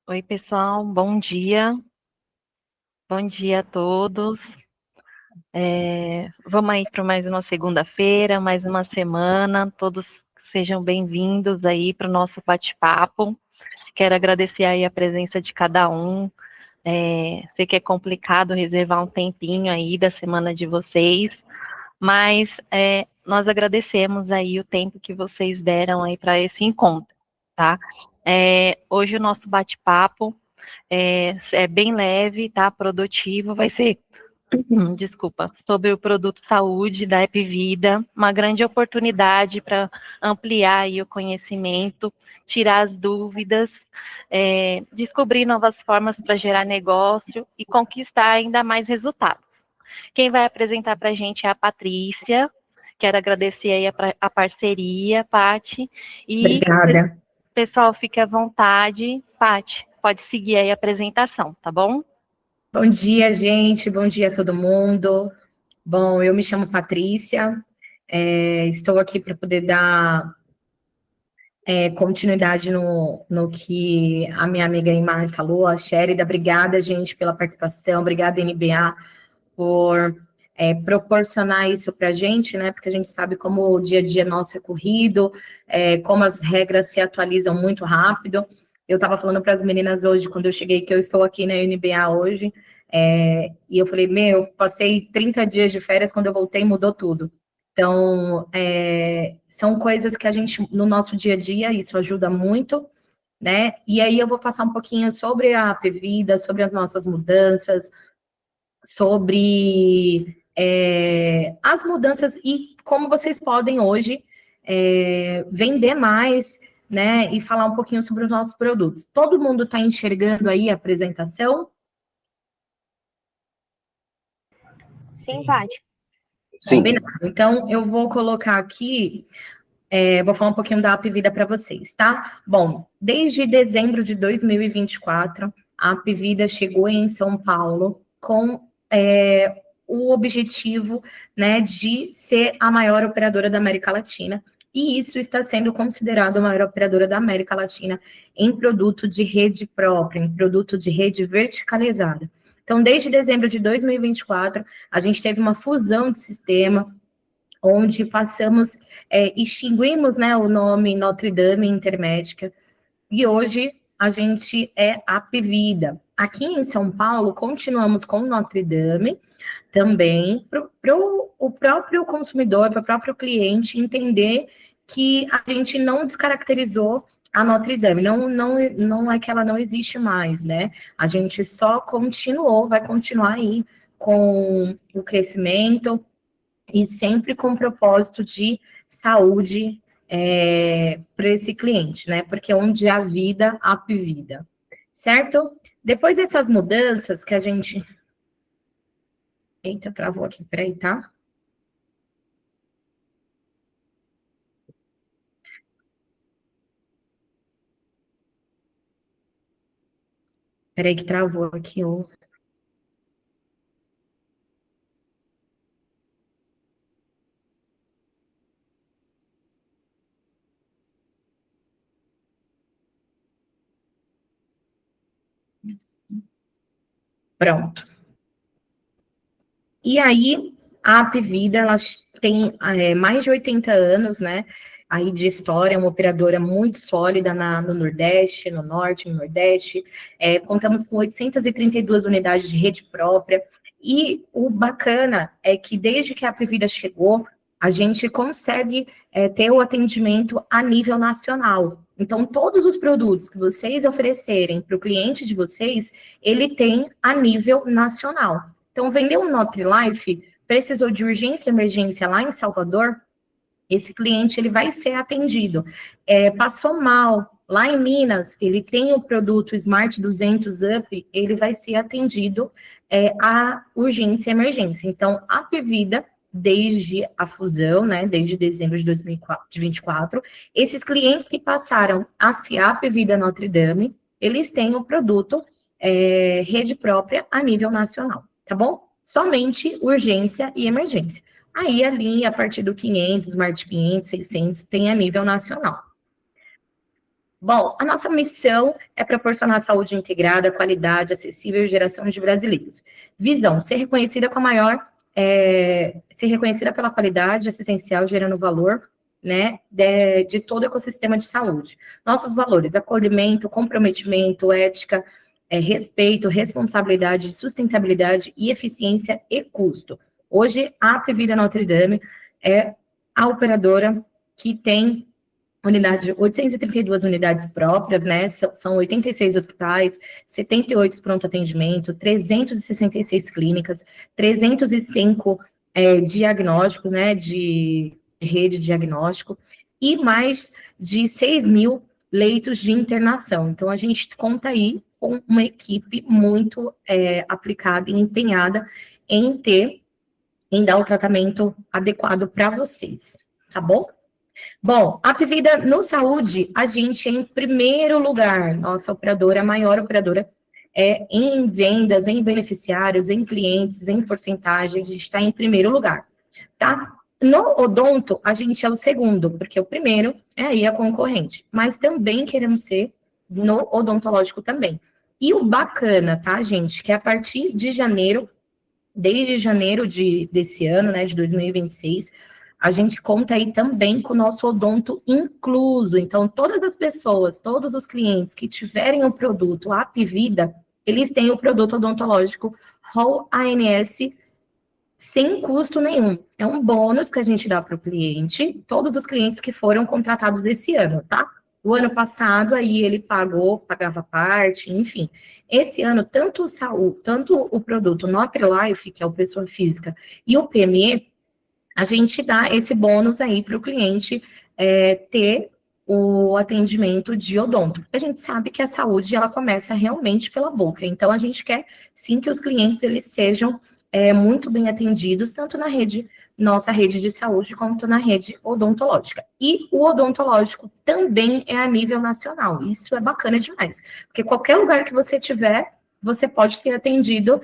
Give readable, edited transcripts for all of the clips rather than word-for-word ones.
Oi, pessoal, bom dia. Bom dia a todos. Vamos aí para mais uma segunda-feira, mais uma semana. Todos sejam bem-vindos aí para o nosso bate-papo. Quero agradecer aí a presença de cada um. Sei que é complicado reservar um tempinho aí da semana de vocês, mas nós agradecemos aí o tempo que vocês deram aí para esse encontro, tá? Hoje o nosso bate-papo é bem leve, tá? Produtivo, vai ser, desculpa, sobre o produto saúde da Epivida, uma grande oportunidade para ampliar aí o conhecimento, tirar as dúvidas, descobrir novas formas para gerar negócio e conquistar ainda mais resultados. Quem vai apresentar para a gente é a Patrícia. Quero agradecer aí a parceria, Pati, e Obrigada. pessoal, fique à vontade. Pati, pode seguir aí a apresentação, tá bom? Bom dia, gente. Bom dia a todo mundo. Bom, eu me chamo Patrícia. Estou aqui para poder dar continuidade no que a minha amiga Imar falou, a Sherida. Obrigada, gente, pela participação. Obrigada, NBA, por proporcionar isso para a gente, né? Porque a gente sabe como o dia a dia nosso é corrido, como as regras se atualizam muito rápido. Eu estava falando para as meninas hoje, quando eu cheguei, que eu estou aqui na NBA hoje, e eu falei, passei 30 dias de férias, quando eu voltei mudou tudo. Então, são coisas que a gente, no nosso dia a dia, isso ajuda muito, né? E aí eu vou passar um pouquinho sobre a Apvida, sobre as nossas mudanças, sobre as mudanças e como vocês podem hoje vender mais, né? E falar um pouquinho sobre os nossos produtos. Todo mundo está enxergando aí a apresentação? Sim, Paty. Sim. Combinado. Então, eu vou colocar aqui, vou falar um pouquinho da Apvida para vocês, tá? Bom, desde dezembro de 2024, a Apvida chegou em São Paulo com o objetivo, né, de ser a maior operadora da América Latina, e isso está sendo considerado a maior operadora da América Latina em produto de rede própria, em produto de rede verticalizada. Então, desde dezembro de 2024, a gente teve uma fusão de sistema, onde passamos, extinguimos, né, o nome Notre Dame Intermédica, e hoje a gente é Apvida. Aqui em São Paulo, continuamos com Notre Dame, também para o próprio consumidor, para o próprio cliente entender que a gente não descaracterizou a Notre Dame, não é que ela não existe mais, né? A gente só continuou, vai continuar aí com o crescimento e sempre com o propósito de saúde para esse cliente, né? Porque onde há vida, há vida, certo? Depois dessas mudanças que a gente... Eita, travou aqui, peraí, tá? Peraí que travou aqui o... Pronto. E aí, a Apvida, ela tem mais de 80 anos, né? Aí de história, é uma operadora muito sólida no Nordeste, no Norte, no Nordeste. Contamos com 832 unidades de rede própria. E o bacana é que desde que a Apvida chegou, a gente consegue ter o atendimento a nível nacional. Então, todos os produtos que vocês oferecerem para o cliente de vocês, ele tem a nível nacional. Então, vender um Notlife, precisou de urgência e emergência lá em Salvador, esse cliente ele vai ser atendido. Passou mal lá em Minas, ele tem o produto Smart 200 Up, ele vai ser atendido a urgência e emergência. Então, a Apvida, desde a fusão, né, desde dezembro de 2024, esses clientes que passaram a ser a Apvida Notre Dame, eles têm o produto rede própria a nível nacional, tá bom? Somente urgência e emergência. Aí, ali, a partir do 500, Smart 500, 600, tem a nível nacional. Bom, a nossa missão é proporcionar saúde integrada, qualidade, acessível e geração de brasileiros. Visão, ser reconhecida com a maior, ser reconhecida pela qualidade assistencial, gerando valor, né, de todo o ecossistema de saúde. Nossos valores, acolhimento, comprometimento, ética, respeito, responsabilidade, sustentabilidade e eficiência e custo. Hoje, a Apvida Notre Dame é a operadora que tem 832 unidades próprias, né? São 86 hospitais, 78 pronto atendimento, 366 clínicas, 305 diagnósticos, né? De rede de diagnóstico, e mais de 6 mil leitos de internação. Então, a gente conta aí com uma equipe muito aplicada e empenhada em dar o tratamento adequado para vocês, tá bom? Bom, a Apvida no Saúde, a gente é em primeiro lugar, nossa operadora, a maior operadora em vendas, em beneficiários, em clientes, em porcentagem, a gente está em primeiro lugar, tá? No odonto, a gente é o segundo, porque o primeiro é aí a concorrente, mas também queremos ser no odontológico também. E o bacana, tá, gente, que a partir de janeiro, desde janeiro desse ano, né, de 2026, a gente conta aí também com o nosso odonto incluso. Então, todas as pessoas, todos os clientes que tiverem o produto Apvida, eles têm o produto odontológico Whole ANS sem custo nenhum. É um bônus que a gente dá para o cliente, todos os clientes que foram contratados esse ano, tá? O ano passado, aí ele pagava parte, enfim. Esse ano, tanto o produto NutriLife, que é o pessoa física, e o PME, a gente dá esse bônus aí para o cliente ter o atendimento de odonto. A gente sabe que a saúde, ela começa realmente pela boca. Então, a gente quer, sim, que os clientes, eles sejam muito bem atendidos, tanto na nossa rede de saúde, quanto na rede odontológica. E o odontológico também é a nível nacional. Isso é bacana demais. Porque qualquer lugar que você tiver, você pode ser atendido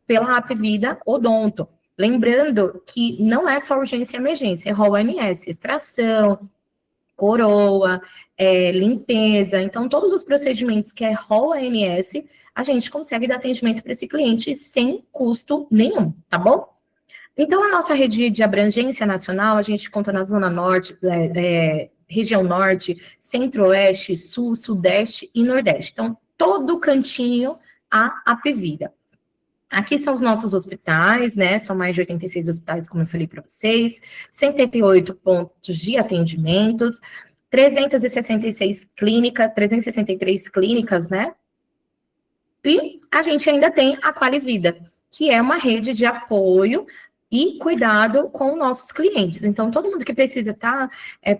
pela Apvida Odonto. Lembrando que não é só urgência e emergência, é Whole ANS, extração, coroa, limpeza. Então, todos os procedimentos que é Whole ANS, a gente consegue dar atendimento para esse cliente sem custo nenhum, tá bom? Então, a nossa rede de abrangência nacional, a gente conta na Zona Norte, região Norte, Centro-Oeste, Sul, Sudeste e Nordeste. Então, todo cantinho a Apvida. Aqui são os nossos hospitais, né? São mais de 86 hospitais, como eu falei para vocês, 108 pontos de atendimentos, 363 clínicas, né? E a gente ainda tem a Qualivida, que é uma rede de apoio e cuidado com nossos clientes. Então, todo mundo que precisa estar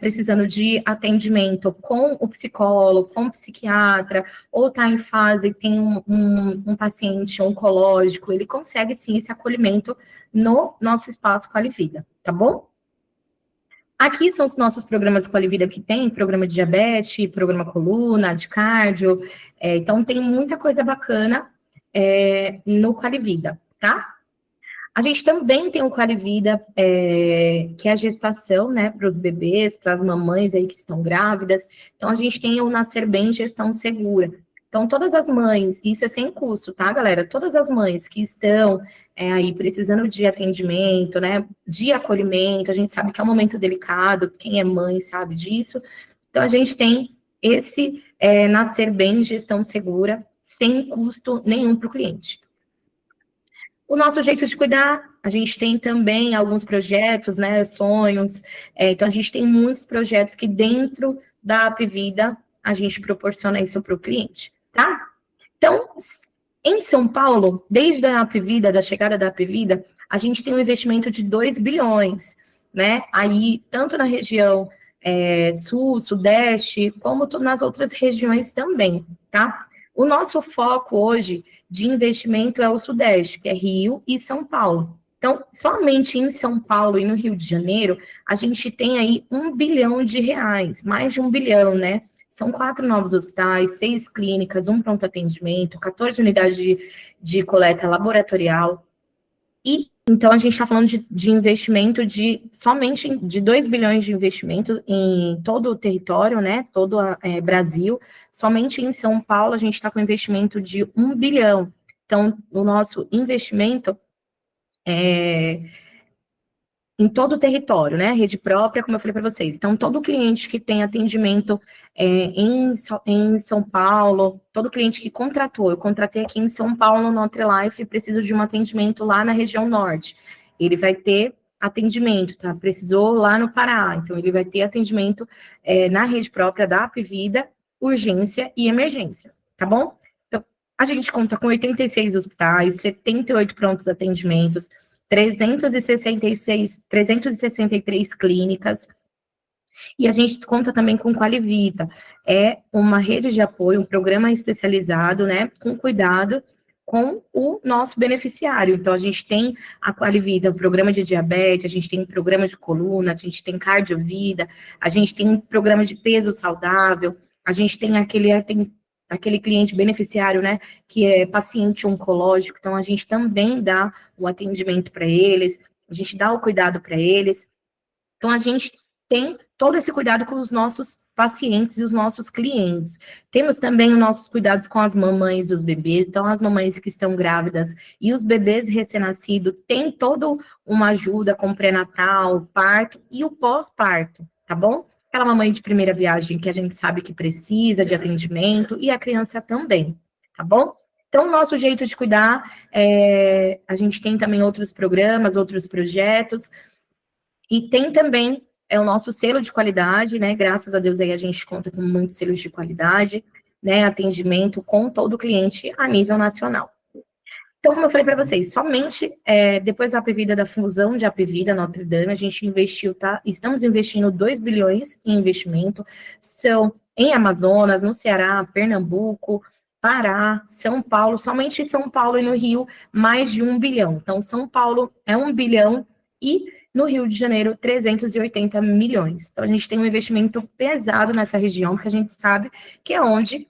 precisando de atendimento com o psicólogo, com o psiquiatra, ou está em fase e tem um paciente oncológico, ele consegue, sim, esse acolhimento no nosso espaço Qualivida, tá bom? Aqui são os nossos programas Qualivida que tem, programa de diabetes, programa coluna, de cardio, então tem muita coisa bacana no Qualivida, tá? A gente também tem o Qualivida, que é a gestação, né, para os bebês, para as mamães aí que estão grávidas. Então, a gente tem o Nascer Bem Gestão Segura. Então, todas as mães, isso é sem custo, tá, galera? Todas as mães que estão aí precisando de atendimento, né, de acolhimento, a gente sabe que é um momento delicado, quem é mãe sabe disso. Então, a gente tem esse Nascer Bem Gestão Segura, sem custo nenhum para o cliente. O nosso jeito de cuidar, a gente tem também alguns projetos, né, sonhos, então a gente tem muitos projetos que dentro da Apvida a gente proporciona isso para o cliente, tá? Então, em São Paulo, desde a Apvida, da chegada da Apvida, a gente tem um investimento de 2 bilhões, né, aí tanto na região sul, sudeste, como nas outras regiões também, tá? O nosso foco hoje de investimento é o Sudeste, que é Rio e São Paulo. Então, somente em São Paulo e no Rio de Janeiro, a gente tem aí R$1 bilhão, mais de 1 bilhão, né? São 4 novos hospitais, 6 clínicas, 1 pronto atendimento, 14 unidades de coleta laboratorial. E então a gente está falando de investimento somente de 2 bilhões de investimento em todo o território, né? Todo o Brasil. Somente em São Paulo a gente está com investimento de 1 bilhão. Então, o nosso investimento em todo o território, né? Rede própria, como eu falei para vocês. Então, todo cliente que tem atendimento em São Paulo, todo cliente que contratou, eu contratei aqui em São Paulo no Nutri-Life e preciso de um atendimento lá na região norte. Ele vai ter atendimento, tá? Precisou lá no Pará, então ele vai ter atendimento na rede própria da Apvida, urgência e emergência, tá bom? Então, a gente conta com 86 hospitais, 78 prontos atendimentos, 363 clínicas, e a gente conta também com Qualivita, é uma rede de apoio, um programa especializado, né, com cuidado com o nosso beneficiário. Então, a gente tem a Qualivita, o programa de diabetes, a gente tem um programa de coluna, a gente tem cardiovida, a gente tem um programa de peso saudável, a gente tem aquele cliente beneficiário, né, que é paciente oncológico, então a gente também dá o atendimento para eles, a gente dá o cuidado para eles. Então, a gente tem todo esse cuidado com os nossos pacientes e os nossos clientes. Temos também os nossos cuidados com as mamães e os bebês. Então, as mamães que estão grávidas e os bebês recém-nascidos têm toda uma ajuda com pré-natal, parto e o pós-parto, tá bom? Aquela mamãe de primeira viagem que a gente sabe que precisa de atendimento e a criança também, tá bom? Então, o nosso jeito de cuidar, a gente tem também outros programas, outros projetos, e tem também o nosso selo de qualidade, né? Graças a Deus aí a gente conta com muitos selos de qualidade, né? Atendimento com todo cliente a nível nacional. Então, como eu falei para vocês, somente depois da Apvida, da fusão de Apvida, Notre Dame, a gente investiu, tá? Estamos investindo 2 bilhões em investimento, são em Amazonas, no Ceará, Pernambuco, Pará, São Paulo, somente em São Paulo e no Rio, mais de 1 bilhão. Então, São Paulo é 1 bilhão e no Rio de Janeiro, 380 milhões. Então, a gente tem um investimento pesado nessa região, porque a gente sabe que é onde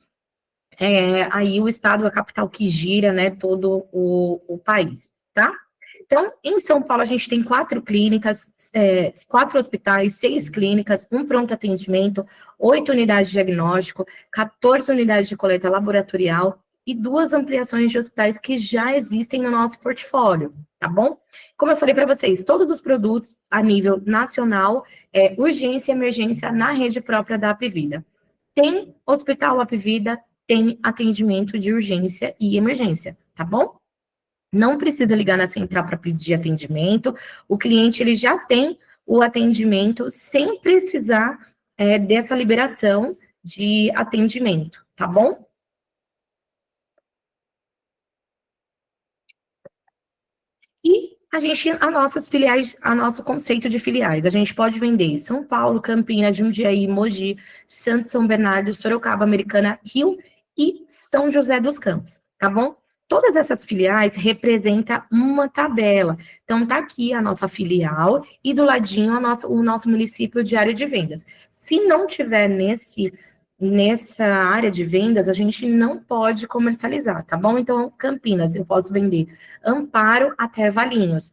aí o estado, a capital que gira, né, todo o país, tá? Então, em São Paulo, a gente tem 4 clínicas, 4 hospitais, 6 clínicas, um pronto atendimento, 8 unidades de diagnóstico, 14 unidades de coleta laboratorial e 2 ampliações de hospitais que já existem no nosso portfólio, tá bom? Como eu falei para vocês, todos os produtos a nível nacional, urgência e emergência na rede própria da Apvida. Tem hospital Apvida, tem atendimento de urgência e emergência, tá bom? Não precisa ligar na central para pedir atendimento, o cliente ele já tem o atendimento sem precisar dessa liberação de atendimento, tá bom? E nossas filiais, a nosso conceito de filiais, a gente pode vender São Paulo, Campinas, Jundiaí, Mogi, Santos, São Bernardo, Sorocaba, Americana, Rio e São José dos Campos, tá bom? Todas essas filiais representam uma tabela. Então, tá aqui a nossa filial e do ladinho o nosso município de área de vendas. Se não tiver nessa área de vendas, a gente não pode comercializar, tá bom? Então, Campinas, eu posso vender Amparo até Valinhos.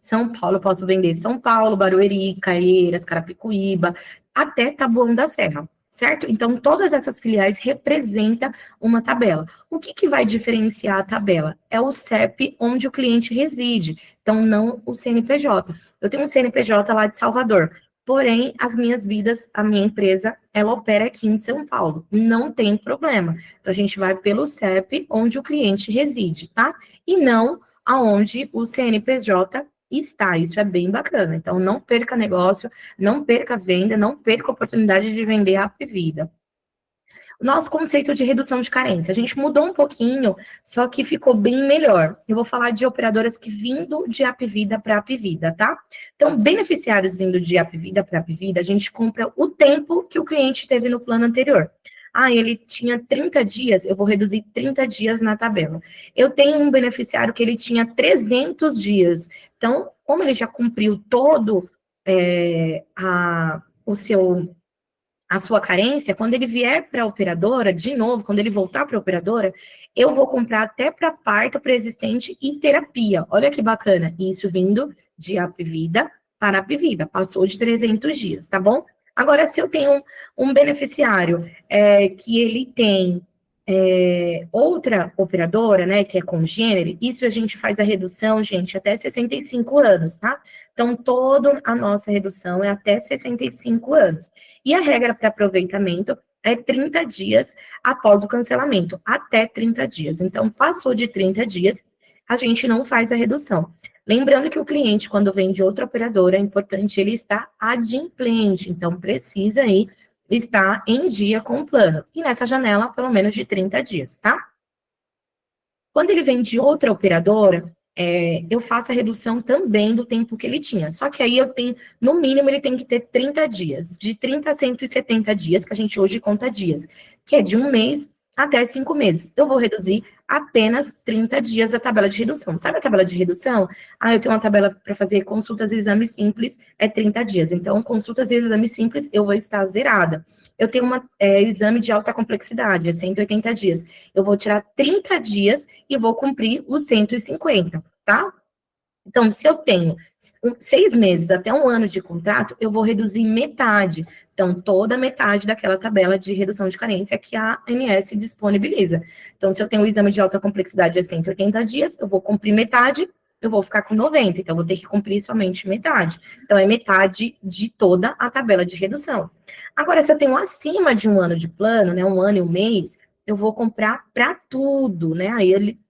São Paulo, eu posso vender São Paulo, Barueri, Caieiras, Carapicuíba, até Taboão da Serra, certo? Então, todas essas filiais representam uma tabela. O que vai diferenciar a tabela? É o CEP onde o cliente reside, então não o CNPJ. Eu tenho um CNPJ lá de Salvador, porém, a minha empresa, ela opera aqui em São Paulo. Não tem problema. Então, a gente vai pelo CEP onde o cliente reside, tá? E não aonde o CNPJ está. Isso é bem bacana. Então, não perca negócio, não perca venda, não perca a oportunidade de vender a Apvida. O nosso conceito de redução de carência, a gente mudou um pouquinho, só que ficou bem melhor. Eu vou falar de operadoras que vindo de Apvida para Apvida, tá? Então, beneficiários vindo de Apvida para Apvida, a gente compra o tempo que o cliente teve no plano anterior. Ah, ele tinha 30 dias, eu vou reduzir 30 dias na tabela. Eu tenho um beneficiário que ele tinha 300 dias. Então, como ele já cumpriu todo o seu a sua carência, quando ele vier para a operadora, de novo, quando ele voltar para a operadora, eu vou comprar até para parto pré-existente e terapia. Olha que bacana, isso vindo de Apvida para Apvida, passou de 300 dias, tá bom? Agora, se eu tenho um beneficiário que ele tem outra operadora, né, que é congênere, isso a gente faz a redução, gente, até 65 anos, tá? Então, toda a nossa redução é até 65 anos. E a regra para aproveitamento é 30 dias após o cancelamento, até 30 dias. Então, passou de 30 dias, a gente não faz a redução. Lembrando que o cliente, quando vem de outra operadora, é importante ele estar adimplente, então precisa aí estar em dia com o plano. E nessa janela, pelo menos de 30 dias, tá? Quando ele vem de outra operadora, eu faço a redução também do tempo que ele tinha. Só que aí eu tenho, no mínimo, ele tem que ter 30 dias. De 30 a 170 dias, que a gente hoje conta dias. Que é de 1 mês até 5 meses. Eu vou reduzir apenas 30 dias da tabela de redução. Sabe a tabela de redução? Eu tenho uma tabela para fazer consultas e exames simples, é 30 dias. Então, consultas e exames simples, eu vou estar zerada. Eu tenho um exame de alta complexidade, é 180 dias. Eu vou tirar 30 dias e vou cumprir os 150, tá? Então, se eu tenho 6 meses até 1 ano de contrato, eu vou reduzir metade. Então, toda metade daquela tabela de redução de carência que a ANS disponibiliza. Então, se eu tenho um exame de alta complexidade de 180 dias, eu vou cumprir metade, eu vou ficar com 90. Então, eu vou ter que cumprir somente metade. Então, é metade de toda a tabela de redução. Agora, se eu tenho acima de 1 ano de plano, né, 1 ano e 1 mês, eu vou comprar para tudo, né? Aí ele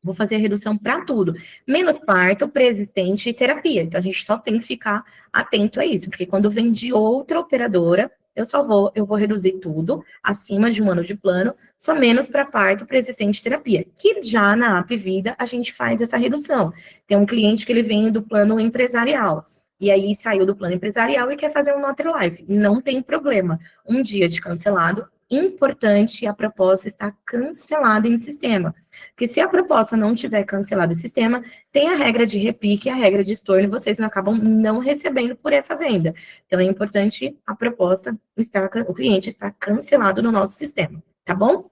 vou fazer a redução para tudo, menos parto, pré-existente e terapia. Então, a gente só tem que ficar atento a isso, porque quando vem de outra operadora, eu vou reduzir tudo, acima de 1 ano de plano, só menos para parto, pré-existente e terapia. Que já na Apvida, a gente faz essa redução. Tem um cliente que ele vem do plano empresarial, e aí saiu do plano empresarial e quer fazer um Nutri-Life. Não tem problema. Um dia de cancelado, importante a proposta estar cancelada em sistema. Porque se a proposta não tiver cancelado em sistema, tem a regra de repique, a regra de estorno, e vocês não acabam não recebendo por essa venda. Então, é importante a proposta estar, o cliente estar cancelado no nosso sistema, tá bom?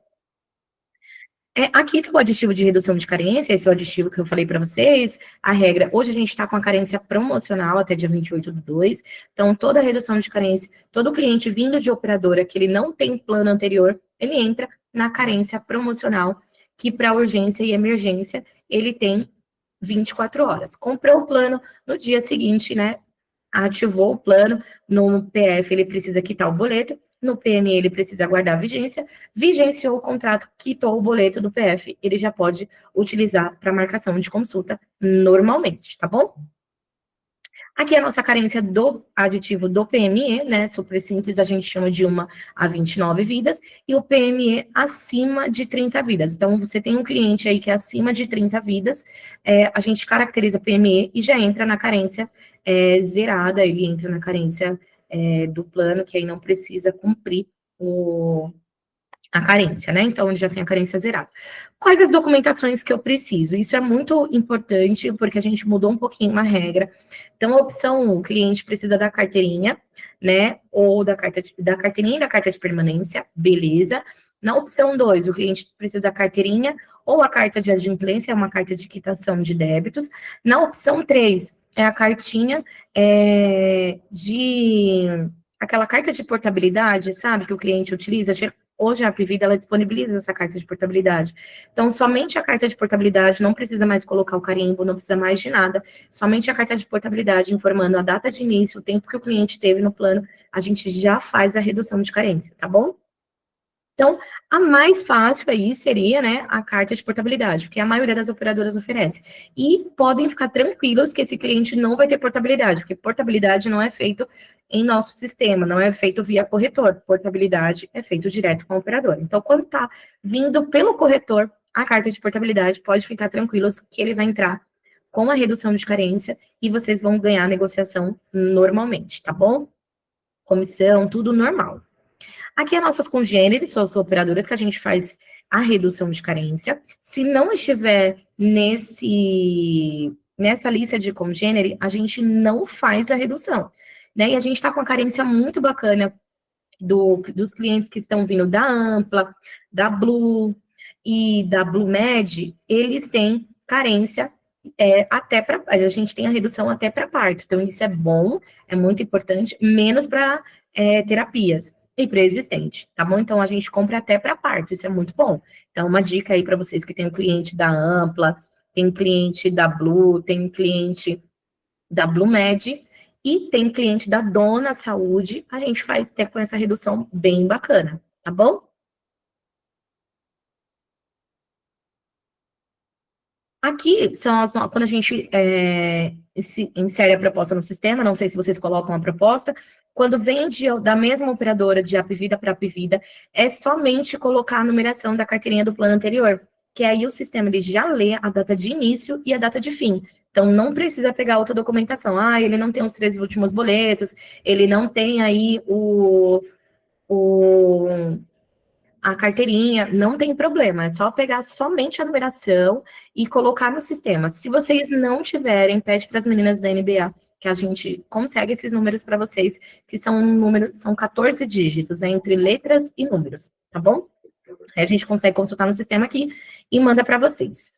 Aqui está o aditivo de redução de carência, esse é o aditivo que eu falei para vocês. A regra, hoje a gente está com a carência promocional até dia 28/2, então toda a redução de carência, todo cliente vindo de operadora que ele não tem plano anterior, ele entra na carência promocional, que para urgência e emergência ele tem 24 horas. Comprou o plano, no dia seguinte, né, ativou o plano, no PF ele precisa quitar o boleto, no PME ele precisa aguardar a vigência, vigenciou o contrato, quitou o boleto do PF, ele já pode utilizar para marcação de consulta normalmente, tá bom? Aqui é a nossa carência do aditivo do PME, né, super simples, a gente chama de 1 a 29 vidas, e o PME acima de 30 vidas. Então, você tem um cliente aí que é acima de 30 vidas, a gente caracteriza PME e já entra na carência zerada, ele entra na carência do plano, que aí não precisa cumprir a carência, né? Então, ele já tem a carência zerada. Quais as documentações que eu preciso? Isso é muito importante, porque a gente mudou um pouquinho uma regra. Então, a opção 1, o cliente precisa da carteirinha, né? Ou da carteirinha e da carta de permanência, beleza. Na opção 2, o cliente precisa da carteirinha ou a carta de adimplência, é uma carta de quitação de débitos. Na opção 3, é a cartinha aquela carta de portabilidade, sabe, que o cliente utiliza. Hoje a Apvida, ela disponibiliza essa carta de portabilidade. Então, somente a carta de portabilidade, não precisa mais colocar o carimbo, não precisa mais de nada. Somente a carta de portabilidade informando a data de início, o tempo que o cliente teve no plano, a gente já faz a redução de carência, tá bom? Então, a mais fácil aí seria, né, a carta de portabilidade, porque a maioria das operadoras oferece. E podem ficar tranquilos que esse cliente não vai ter portabilidade, porque portabilidade não é feito em nosso sistema, não é feito via corretor. Portabilidade é feito direto com o operador. Então, quando está vindo pelo corretor, a carta de portabilidade, pode ficar tranquilos que ele vai entrar com a redução de carência e vocês vão ganhar a negociação normalmente, tá bom? Comissão, tudo normal. Aqui as nossas congêneres, são as operadoras que a gente faz a redução de carência. Se não estiver nessa lista de congênere, a gente não faz a redução, né? E a gente está com a carência muito bacana, dos clientes que estão vindo da Ampla, da Blue e da BlueMed, eles têm carência até para... A gente tem a redução até para parto. Então, isso é bom, é muito importante, menos para terapias e pré-existente, tá bom? Então, a gente compra até para parto, isso é muito bom. Então, uma dica aí para vocês que tem um cliente da Ampla, tem cliente da Blue, tem cliente da BlueMed e tem cliente da Dona Saúde, a gente faz até com essa redução bem bacana, tá bom? Aqui são quando a gente insere a proposta no sistema, não sei se vocês colocam a proposta, quando vem da mesma operadora de Apvida para Apvida, é somente colocar a numeração da carteirinha do plano anterior, que aí o sistema ele já lê a data de início e a data de fim. Então, não precisa pegar outra documentação. Ah, ele não tem os 13 últimos boletos, ele não tem aí a carteirinha, não tem problema, é só pegar somente a numeração e colocar no sistema. Se vocês não tiverem, pede para as meninas da NBA, que a gente consegue esses números para vocês, que são 14 dígitos, entre letras e números, tá bom? Aí a gente consegue consultar no sistema aqui e manda para vocês.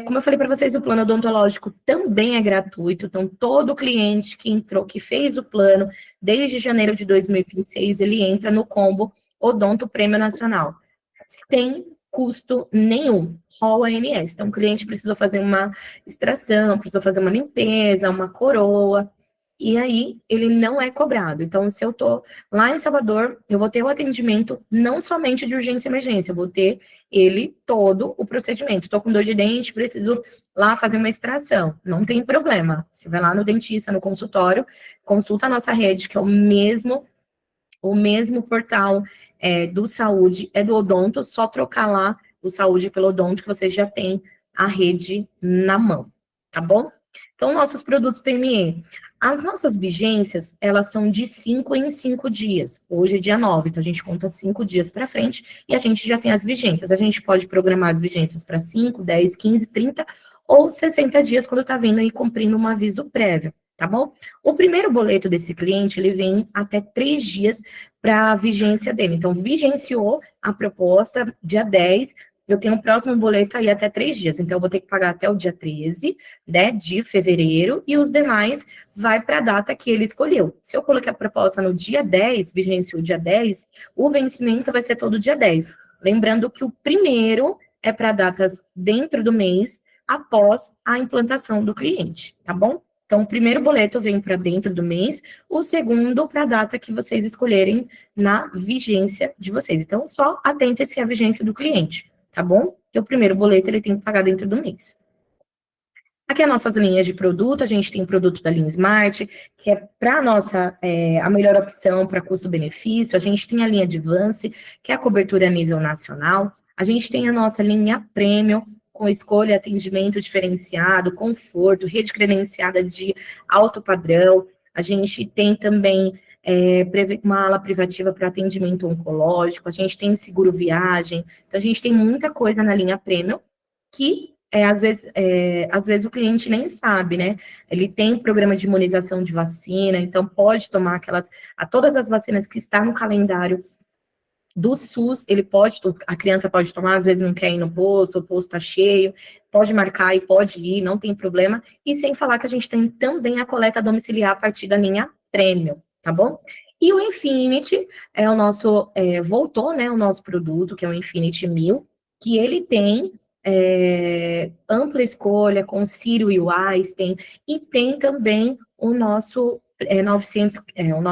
Como eu falei para vocês, o plano odontológico também é gratuito, então todo cliente que entrou, que fez o plano desde janeiro de 2026, ele entra no combo Odonto Prêmio Nacional, sem custo nenhum, OANS. Então, o cliente precisou fazer uma extração, precisou fazer uma limpeza, uma coroa, e aí ele não é cobrado. Então, se eu estou lá em Salvador, eu vou ter o atendimento não somente de urgência e emergência, eu vou ter ele todo o procedimento. Estou com dor de dente, preciso lá fazer uma extração. Não tem problema. Você vai lá no dentista, no consultório, consulta a nossa rede, que é o mesmo portal do Saúde, é do Odonto, só trocar lá o Saúde pelo Odonto, que você já tem a rede na mão, tá bom? Então, nossos produtos PME. As nossas vigências, elas são de 5 em 5 dias. Hoje é dia 9, então a gente conta 5 dias para frente e a gente já tem as vigências. A gente pode programar as vigências para 5, 10, 15, 30 ou 60 dias quando está vindo aí cumprindo um aviso prévio, tá bom? O primeiro boleto desse cliente, ele vem até 3 dias para a vigência dele. Então, vigenciou a proposta dia 10, eu tenho o próximo boleto aí até 3 dias. Então, eu vou ter que pagar até o dia 13, né, de fevereiro, e os demais vai para a data que ele escolheu. Se eu coloquei a proposta no dia 10, vigenciou dia 10, o vencimento vai ser todo dia 10. Lembrando que o primeiro é para datas dentro do mês, após a implantação do cliente, tá bom? Então, o primeiro boleto vem para dentro do mês, o segundo para a data que vocês escolherem na vigência de vocês. Então, só atentem-se à vigência do cliente, tá bom? Então, o primeiro boleto ele tem que pagar dentro do mês. Aqui as nossas linhas de produto, a gente tem o produto da linha Smart, que é para a melhor opção para custo-benefício. A gente tem a linha Advance, que é a cobertura a nível nacional. A gente tem a nossa linha Premium, com escolha, atendimento diferenciado, conforto, rede credenciada de alto padrão. A gente tem também uma ala privativa para atendimento oncológico, a gente tem seguro viagem, então a gente tem muita coisa na linha Premium que às vezes o cliente nem sabe, né? Ele tem programa de imunização de vacina, então pode tomar todas as vacinas que estão no calendário do SUS, a criança pode tomar, às vezes não quer ir no posto, o posto está cheio, pode marcar e pode ir, não tem problema, e sem falar que a gente tem também a coleta domiciliar a partir da linha Premium, tá bom? E o Infinity é o nosso, voltou, né, o nosso produto, que é o Infinity 1000, que ele tem ampla escolha, com Ciro e Einstein, e tem também o nosso 900,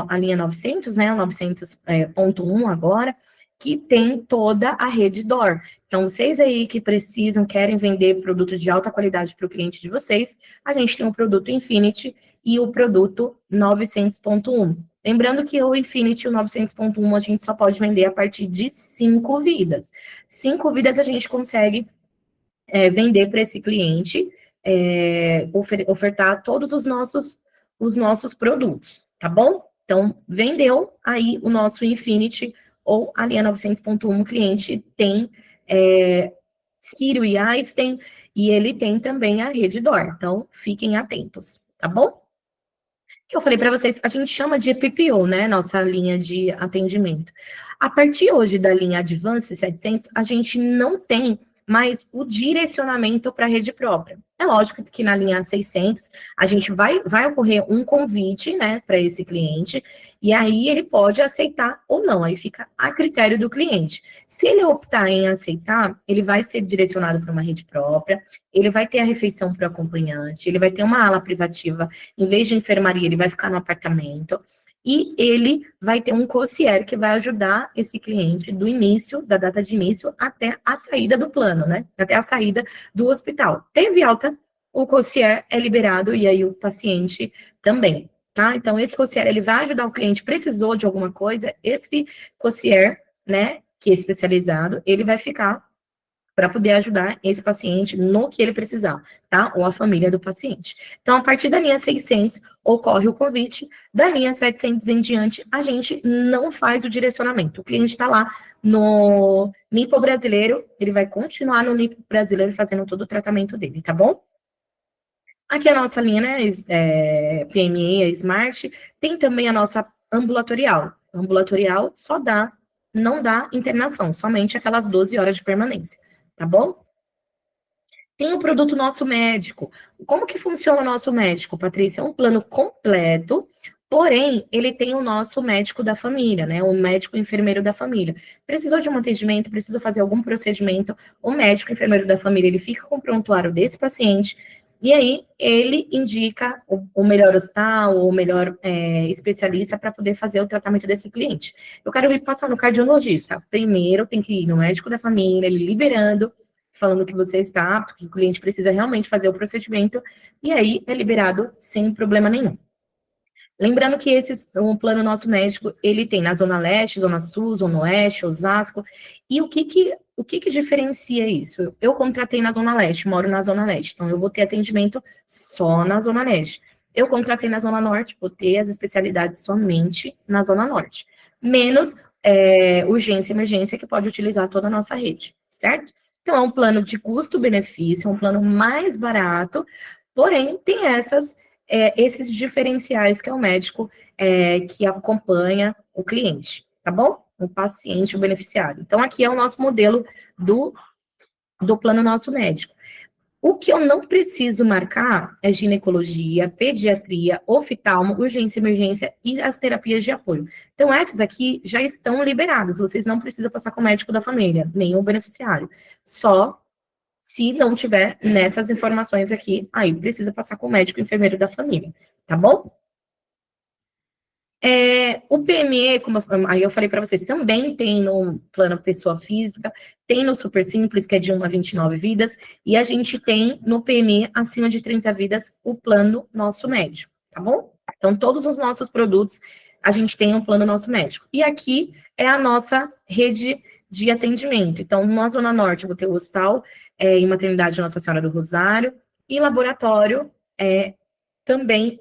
a linha 900, né, o 900.1 agora, que tem toda a rede DOR. Então, vocês aí que precisam, querem vender produtos de alta qualidade para o cliente de vocês, a gente tem o produto Infinity e o produto 900.1. Lembrando que o Infinity e o 900.1 a gente só pode vender a partir de 5 vidas. 5 vidas a gente consegue vender para esse cliente, ofertar todos os nossos produtos, tá bom? Então, vendeu aí o nosso Infinity ou a linha 900.1, o cliente tem Ciro e Einstein, e ele tem também a rede DOR, então fiquem atentos, tá bom? que eu falei para vocês, a gente chama de PPO, né? Nossa linha de atendimento. A partir hoje da linha Advance 700, a gente não tem mais o direcionamento para a rede própria. É lógico que na linha 600, a gente vai ocorrer um convite, né, para esse cliente, e aí ele pode aceitar ou não, aí fica a critério do cliente. Se ele optar em aceitar, ele vai ser direcionado para uma rede própria, ele vai ter a refeição para o acompanhante, ele vai ter uma ala privativa, em vez de enfermaria, ele vai ficar no apartamento, e ele vai ter um concierge que vai ajudar esse cliente do início, da data de início, até a saída do plano, né? Até a saída do hospital. Teve alta, o concierge é liberado e aí o paciente também, tá? Então, esse concierge, ele vai ajudar o cliente, precisou de alguma coisa, esse concierge, né, que é especializado, ele vai ficar para poder ajudar esse paciente no que ele precisar, tá? Ou a família do paciente. Então, a partir da linha 600, ocorre o convite, da linha 700 em diante, a gente não faz o direcionamento. O cliente está lá no NIPO brasileiro, ele vai continuar no NIPO brasileiro fazendo todo o tratamento dele, tá bom? Aqui a nossa linha, né, PME, Smart, tem também a nossa ambulatorial. Ambulatorial só não dá internação, somente aquelas 12 horas de permanência, tá bom? Tem o produto Nosso Médico. Como que funciona o Nosso Médico, Patrícia? É um plano completo, porém, ele tem o nosso médico da família, né? O médico enfermeiro da família. Precisou de um atendimento, precisou fazer algum procedimento, o médico enfermeiro da família, ele fica com o prontuário desse paciente, e aí ele indica o melhor hospital, ou o melhor especialista para poder fazer o tratamento desse cliente. Eu quero ir passar no cardiologista. Primeiro tem que ir no médico da família, ele liberando, falando que você está apto, que o cliente precisa realmente fazer o procedimento, e aí é liberado sem problema nenhum. Lembrando que o plano Nosso Médico, ele tem na Zona Leste, Zona Sul, Zona Oeste, Osasco, e o que diferencia isso? Eu contratei na Zona Leste, moro na Zona Leste, então eu vou ter atendimento só na Zona Leste. Eu contratei na Zona Norte, vou ter as especialidades somente na Zona Norte. Menos urgência e emergência, que pode utilizar toda a nossa rede, certo? Então, é um plano de custo-benefício, um plano mais barato, porém, tem esses diferenciais que é o médico que acompanha o cliente, tá bom? O paciente, o beneficiário. Então, aqui é o nosso modelo do plano Nosso Médico. O que eu não preciso marcar é ginecologia, pediatria, oftalmo, urgência e emergência e as terapias de apoio. Então, essas aqui já estão liberadas. Vocês não precisam passar com o médico da família, nem o beneficiário. Só se não tiver nessas informações aqui, aí precisa passar com o médico enfermeiro da família, tá bom? O PME, aí eu falei para vocês, também tem no plano pessoa física, tem no Super Simples, que é de 1 a 29 vidas, e a gente tem no PME, acima de 30 vidas, o plano Nosso Médico, tá bom? Então, todos os nossos produtos, a gente tem um plano Nosso Médico. E aqui é a nossa rede de atendimento. Então, na Zona Norte, eu vou ter o hospital e maternidade Nossa Senhora do Rosário, e laboratório também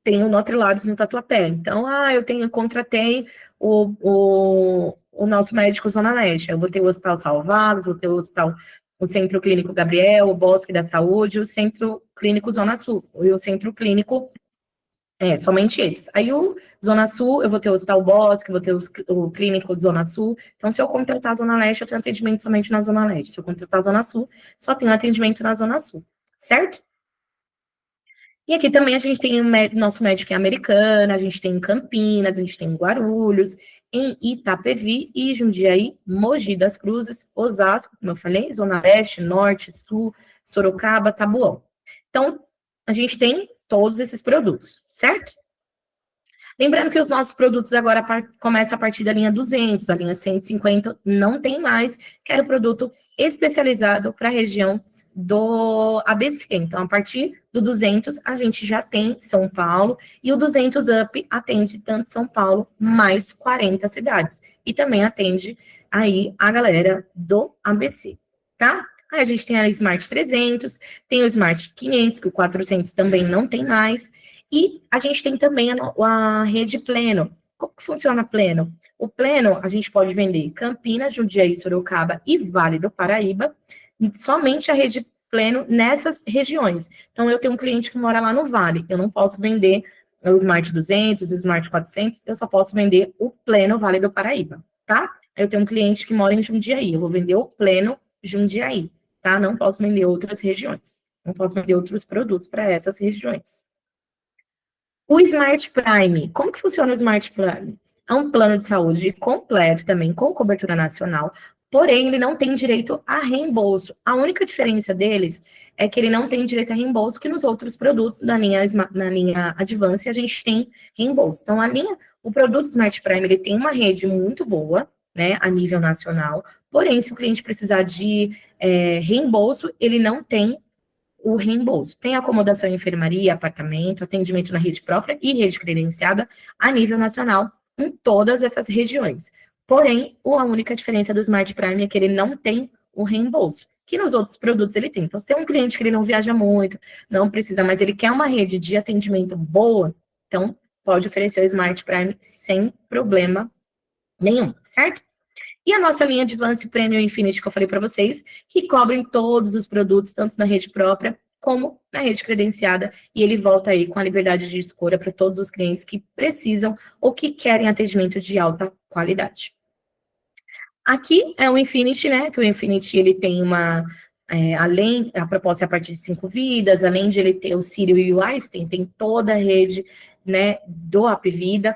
tem o Nutrilados no Tatuapé. Então, contratei o nosso médico Zona Leste. Eu vou ter o Hospital Salvados, vou ter o Centro Clínico Gabriel, o Bosque da Saúde, o Centro Clínico Zona Sul, e o Centro Clínico, somente esses. Aí o Zona Sul, eu vou ter o Hospital Bosque, vou ter o Clínico de Zona Sul. Então, se eu contratar a Zona Leste, eu tenho atendimento somente na Zona Leste. Se eu contratar a Zona Sul, só tenho atendimento na Zona Sul, certo? E aqui também a gente tem o nosso médico em Americana, a gente tem em Campinas, a gente tem em Guarulhos, em Itapevi e Jundiaí, Mogi das Cruzes, Osasco, como eu falei, Zona Leste, Norte, Sul, Sorocaba, Taboão. Então, a gente tem todos esses produtos, certo? Lembrando que os nossos produtos agora começam a partir da linha 200, a linha 150 não tem mais, que era o produto especializado para a região do ABC. Então, a partir do 200, a gente já tem São Paulo, e o 200 Up atende tanto São Paulo, mais 40 cidades. E também atende aí a galera do ABC, tá? Aí a gente tem a Smart 300, tem o Smart 500, que o 400 também não tem mais, e a gente tem também a rede Pleno. Como que funciona Pleno? O Pleno, a gente pode vender Campinas, Jundiaí, Sorocaba e Vale do Paraíba, somente a rede Pleno nessas regiões. Então, eu tenho um cliente que mora lá no Vale, eu não posso vender o Smart 200, o Smart 400, eu só posso vender o Pleno Vale do Paraíba, tá? Eu tenho um cliente que mora em Jundiaí, eu vou vender o Pleno Jundiaí, tá? Não posso vender outras regiões, não posso vender outros produtos para essas regiões. O Smart Prime, como que funciona o Smart Prime? É um plano de saúde completo também, com cobertura nacional, porém ele não tem direito a reembolso. A única diferença deles é que ele não tem direito a reembolso, que nos outros produtos na linha Advance a gente tem reembolso. Então, o produto Smart Prime, ele tem uma rede muito boa, né, a nível nacional, porém, se o cliente precisar de reembolso, ele não tem o reembolso. Tem acomodação em enfermaria, apartamento, atendimento na rede própria e rede credenciada a nível nacional em todas essas regiões. Porém, a única diferença do Smart Prime é que ele não tem o reembolso, que nos outros produtos ele tem. Então, se tem um cliente que ele não viaja muito, não precisa, mas ele quer uma rede de atendimento boa, então pode oferecer o Smart Prime sem problema nenhum, certo? E a nossa linha Advance Premium Infinity, que eu falei para vocês, que cobrem todos os produtos, tanto na rede própria como na rede credenciada, e ele volta aí com a liberdade de escolha para todos os clientes que precisam ou que querem atendimento de alta qualidade. Aqui é o Infinity, né, que o Infinity ele tem além, a proposta é a partir de 5 vidas, além de ele ter o Sírio e o Einstein, tem toda a rede, né, do Apvida.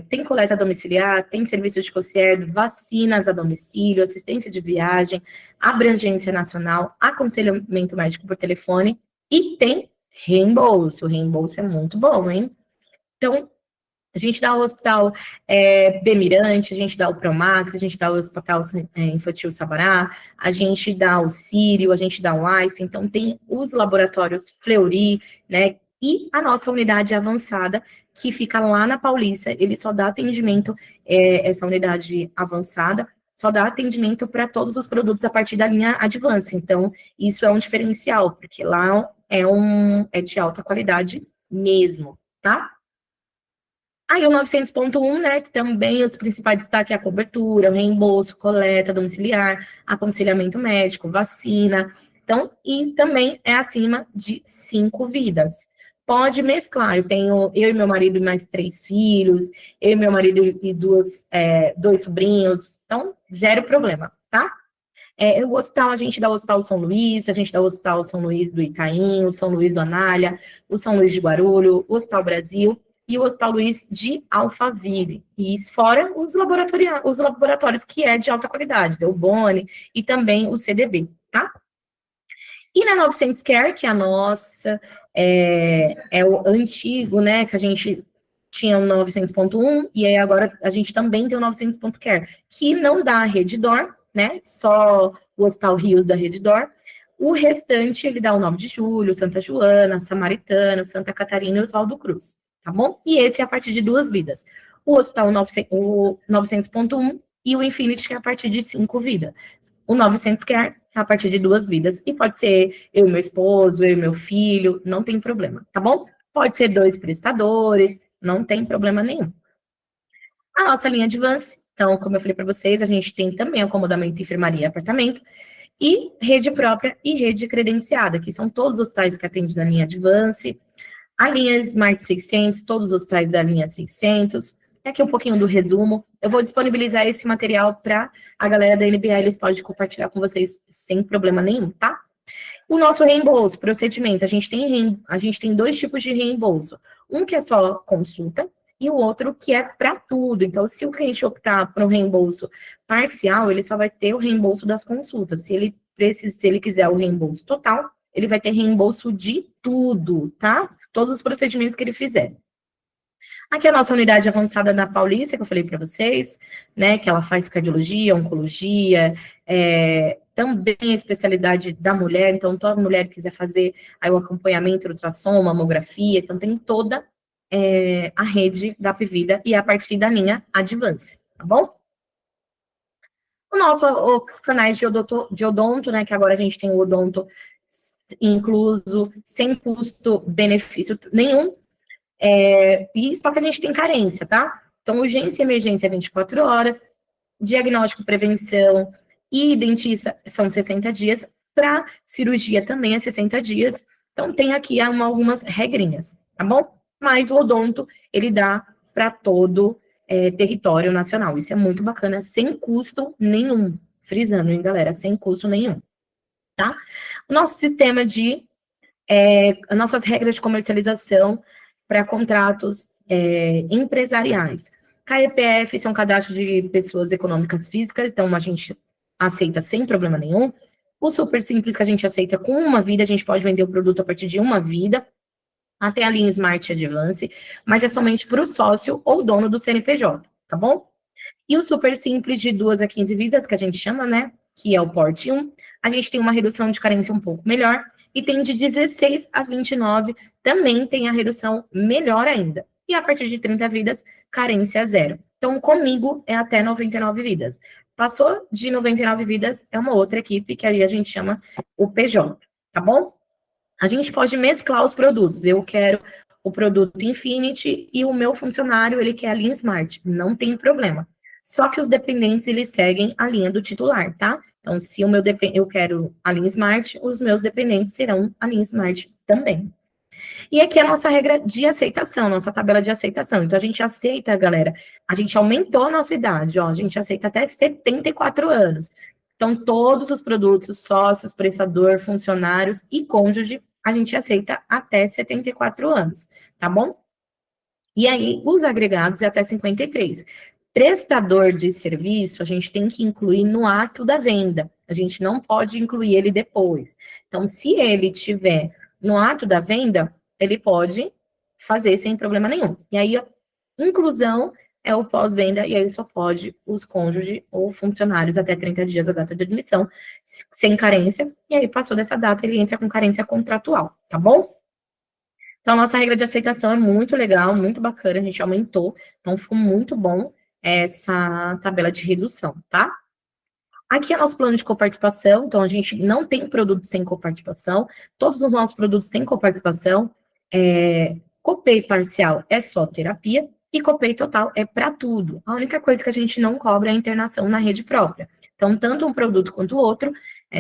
Tem coleta domiciliar, tem serviço de concierge, vacinas a domicílio, assistência de viagem, abrangência nacional, aconselhamento médico por telefone e tem reembolso. O reembolso é muito bom, hein? Então, a gente dá o Hospital Bemirante, a gente dá o Promax, a gente dá o Hospital Infantil Sabará, a gente dá o Sírio, a gente dá o Einstein, então tem os laboratórios Fleury, né? E a nossa unidade avançada, que fica lá na Paulista, ele só dá atendimento, essa unidade avançada, só dá atendimento para todos os produtos a partir da linha Advance. Então, isso é um diferencial, porque lá é de alta qualidade mesmo, tá? Aí o 900.1, né, que também os principais destaques é a cobertura, o reembolso, coleta domiciliar, aconselhamento médico, vacina. Então, e também é acima de 5 vidas. Pode mesclar, eu e meu marido e mais 3 filhos, eu e meu marido e 2 sobrinhos, então, zero problema, tá? O hospital, a gente dá o Hospital São Luís, a gente dá o Hospital São Luís do Itaim, o São Luís do Anália, o São Luís de Guarulhos, o Hospital Brasil e o Hospital Luís de Alphaville. E fora os laboratórios que é de alta qualidade, o Boni e também o CDB, tá? E na 900 Care, que é a nossa, é o antigo, né, que a gente tinha o 900.1, e aí agora a gente também tem o 900.care, que não dá a Redditor, né, só o Hospital Rios da Redditor. O restante, ele dá o 9 de Julho, Santa Joana, Samaritano, Santa Catarina e Oswaldo Cruz, tá bom? E esse é a partir de 2 vidas. O Hospital 900.1 e o Infinity, que é a partir de 5 vidas. O 900 Care é a partir de 2 vidas. E pode ser eu e meu esposo, eu e meu filho, não tem problema, tá bom? Pode ser 2 prestadores, não tem problema nenhum. A nossa linha Advance, então, como eu falei para vocês, a gente tem também acomodamento, enfermaria e apartamento, e rede própria e rede credenciada, que são todos os hospitais que atendem na linha Advance, a linha Smart 600, todos os hospitais da linha 600, aqui um pouquinho do resumo. Eu vou disponibilizar esse material para a galera da NBA, eles podem compartilhar com vocês sem problema nenhum, tá? O nosso reembolso, procedimento, a gente tem 2 tipos de reembolso. Um que é só consulta e o outro que é para tudo. Então, se o cliente optar por um reembolso parcial, ele só vai ter o reembolso das consultas. Se ele quiser o reembolso total, ele vai ter reembolso de tudo, tá? Todos os procedimentos que ele fizer. Aqui é a nossa unidade avançada da Paulista, que eu falei para vocês, né, que ela faz cardiologia, oncologia, também a especialidade da mulher, então toda mulher que quiser fazer aí o acompanhamento, ultrassom, mamografia, então tem toda a rede da Apvida e a partir da linha Advance, tá bom? Os canais de odonto, né, que agora a gente tem o odonto incluso, sem custo-benefício nenhum, e só que a gente tem carência, tá? Então, urgência e emergência é 24 horas, diagnóstico, prevenção e dentista são 60 dias, para cirurgia também é 60 dias. Então, tem aqui algumas regrinhas, tá bom? mas o odonto, ele dá para todo território nacional. Isso é muito bacana, sem custo nenhum. Frisando, hein, galera? Sem custo nenhum, tá? O nosso sistema de... nossas regras de comercialização para contratos empresariais. KEPF são cadastros de pessoas econômicas físicas, então a gente aceita sem problema nenhum. O super simples que a gente aceita com uma vida, a gente pode vender o produto a partir de uma vida, até a linha Smart Advance, mas é somente para o sócio ou dono do CNPJ, tá bom? E o super simples de 2 a 15 vidas, que a gente chama, né, que é o porte 1, a gente tem uma redução de carência um pouco melhor, e tem de 16 a 29, também tem a redução melhor ainda. E a partir de 30 vidas, carência zero. Então, comigo é até 99 vidas. Passou de 99 vidas, é uma outra equipe, que aí a gente chama o PJ, tá bom? A gente pode mesclar os produtos. Eu quero o produto Infinity e o meu funcionário, ele quer a linha Smart. Não tem problema. Só que os dependentes, eles seguem a linha do titular, tá? Então, se eu quero a linha Smart, os meus dependentes serão a linha Smart também. E aqui é a nossa regra de aceitação, nossa tabela de aceitação. Então, a gente aceita, galera, a gente aumentou a nossa idade, ó, a gente aceita até 74 anos. Então, todos os produtos, sócios, prestador, funcionários e cônjuge, a gente aceita até 74 anos, tá bom? E aí, os agregados é até 53. Prestador de serviço, a gente tem que incluir no ato da venda. A gente não pode incluir ele depois. Então, se ele tiver no ato da venda, ele pode fazer sem problema nenhum. E aí, a inclusão é o pós-venda, e aí só pode os cônjuges ou funcionários até 30 dias da data de admissão, sem carência, e aí passou dessa data, ele entra com carência contratual, tá bom? Então, a nossa regra de aceitação é muito legal, muito bacana, a gente aumentou, então ficou muito bom essa tabela de redução, tá? Aqui é nosso plano de coparticipação, então a gente não tem produto sem coparticipação, todos os nossos produtos têm coparticipação, copay parcial é só terapia, e copay total é para tudo. A única coisa que a gente não cobra é a internação na rede própria. Então, tanto um produto quanto o outro,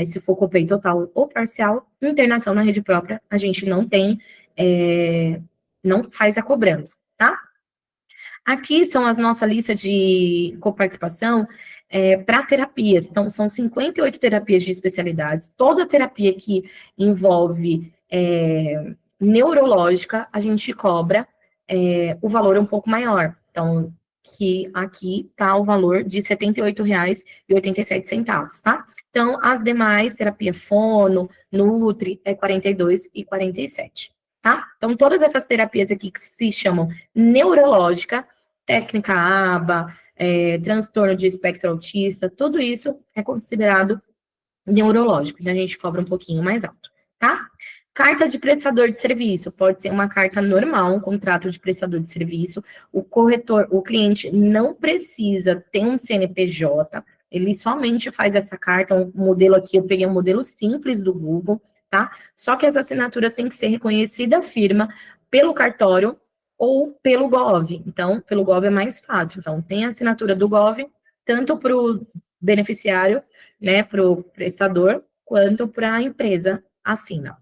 se for copay total ou parcial, internação na rede própria, a gente não tem, não faz a cobrança, tá? Aqui são as nossa lista de coparticipação para terapias. Então, são 58 terapias de especialidades. Toda terapia que envolve neurológica, a gente cobra o valor um pouco maior. Então, que aqui está o valor de R$ 78,87, tá? Então, as demais, terapia fono, nutri, é R$ 42,47, tá? Então, todas essas terapias aqui que se chamam neurológica, técnica ABA, transtorno de espectro autista, tudo isso é considerado neurológico, e a gente cobra um pouquinho mais alto, tá? Carta de prestador de serviço, pode ser uma carta normal, um contrato de prestador de serviço, o cliente não precisa ter um CNPJ, ele somente faz essa carta, um modelo aqui, eu peguei um modelo simples do Google, tá? Só que as assinaturas têm que ser reconhecida a firma pelo cartório ou pelo Gov. Então, pelo Gov é mais fácil. Então, tem a assinatura do Gov, tanto para o beneficiário, né, para o prestador, quanto para a empresa assina.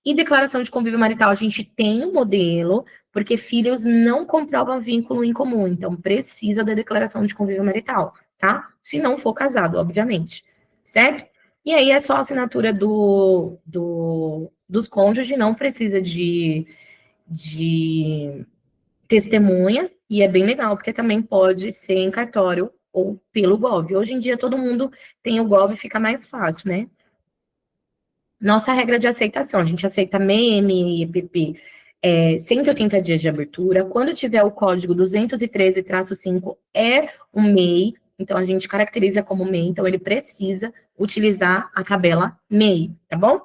E declaração de convívio marital, a gente tem um modelo, porque filhos não comprovam vínculo em comum, então precisa da declaração de convívio marital, tá? Se não for casado, obviamente, certo? E aí é só a assinatura dos cônjuges, não precisa de testemunha, e é bem legal, porque também pode ser em cartório ou pelo Gov. Hoje em dia todo mundo tem o Gov, fica mais fácil, né? Nossa regra de aceitação, a gente aceita MEI, EPP, 180 dias de abertura. Quando tiver o código 213-5, é um MEI, então a gente caracteriza como MEI, então ele precisa utilizar a tabela MEI, tá bom?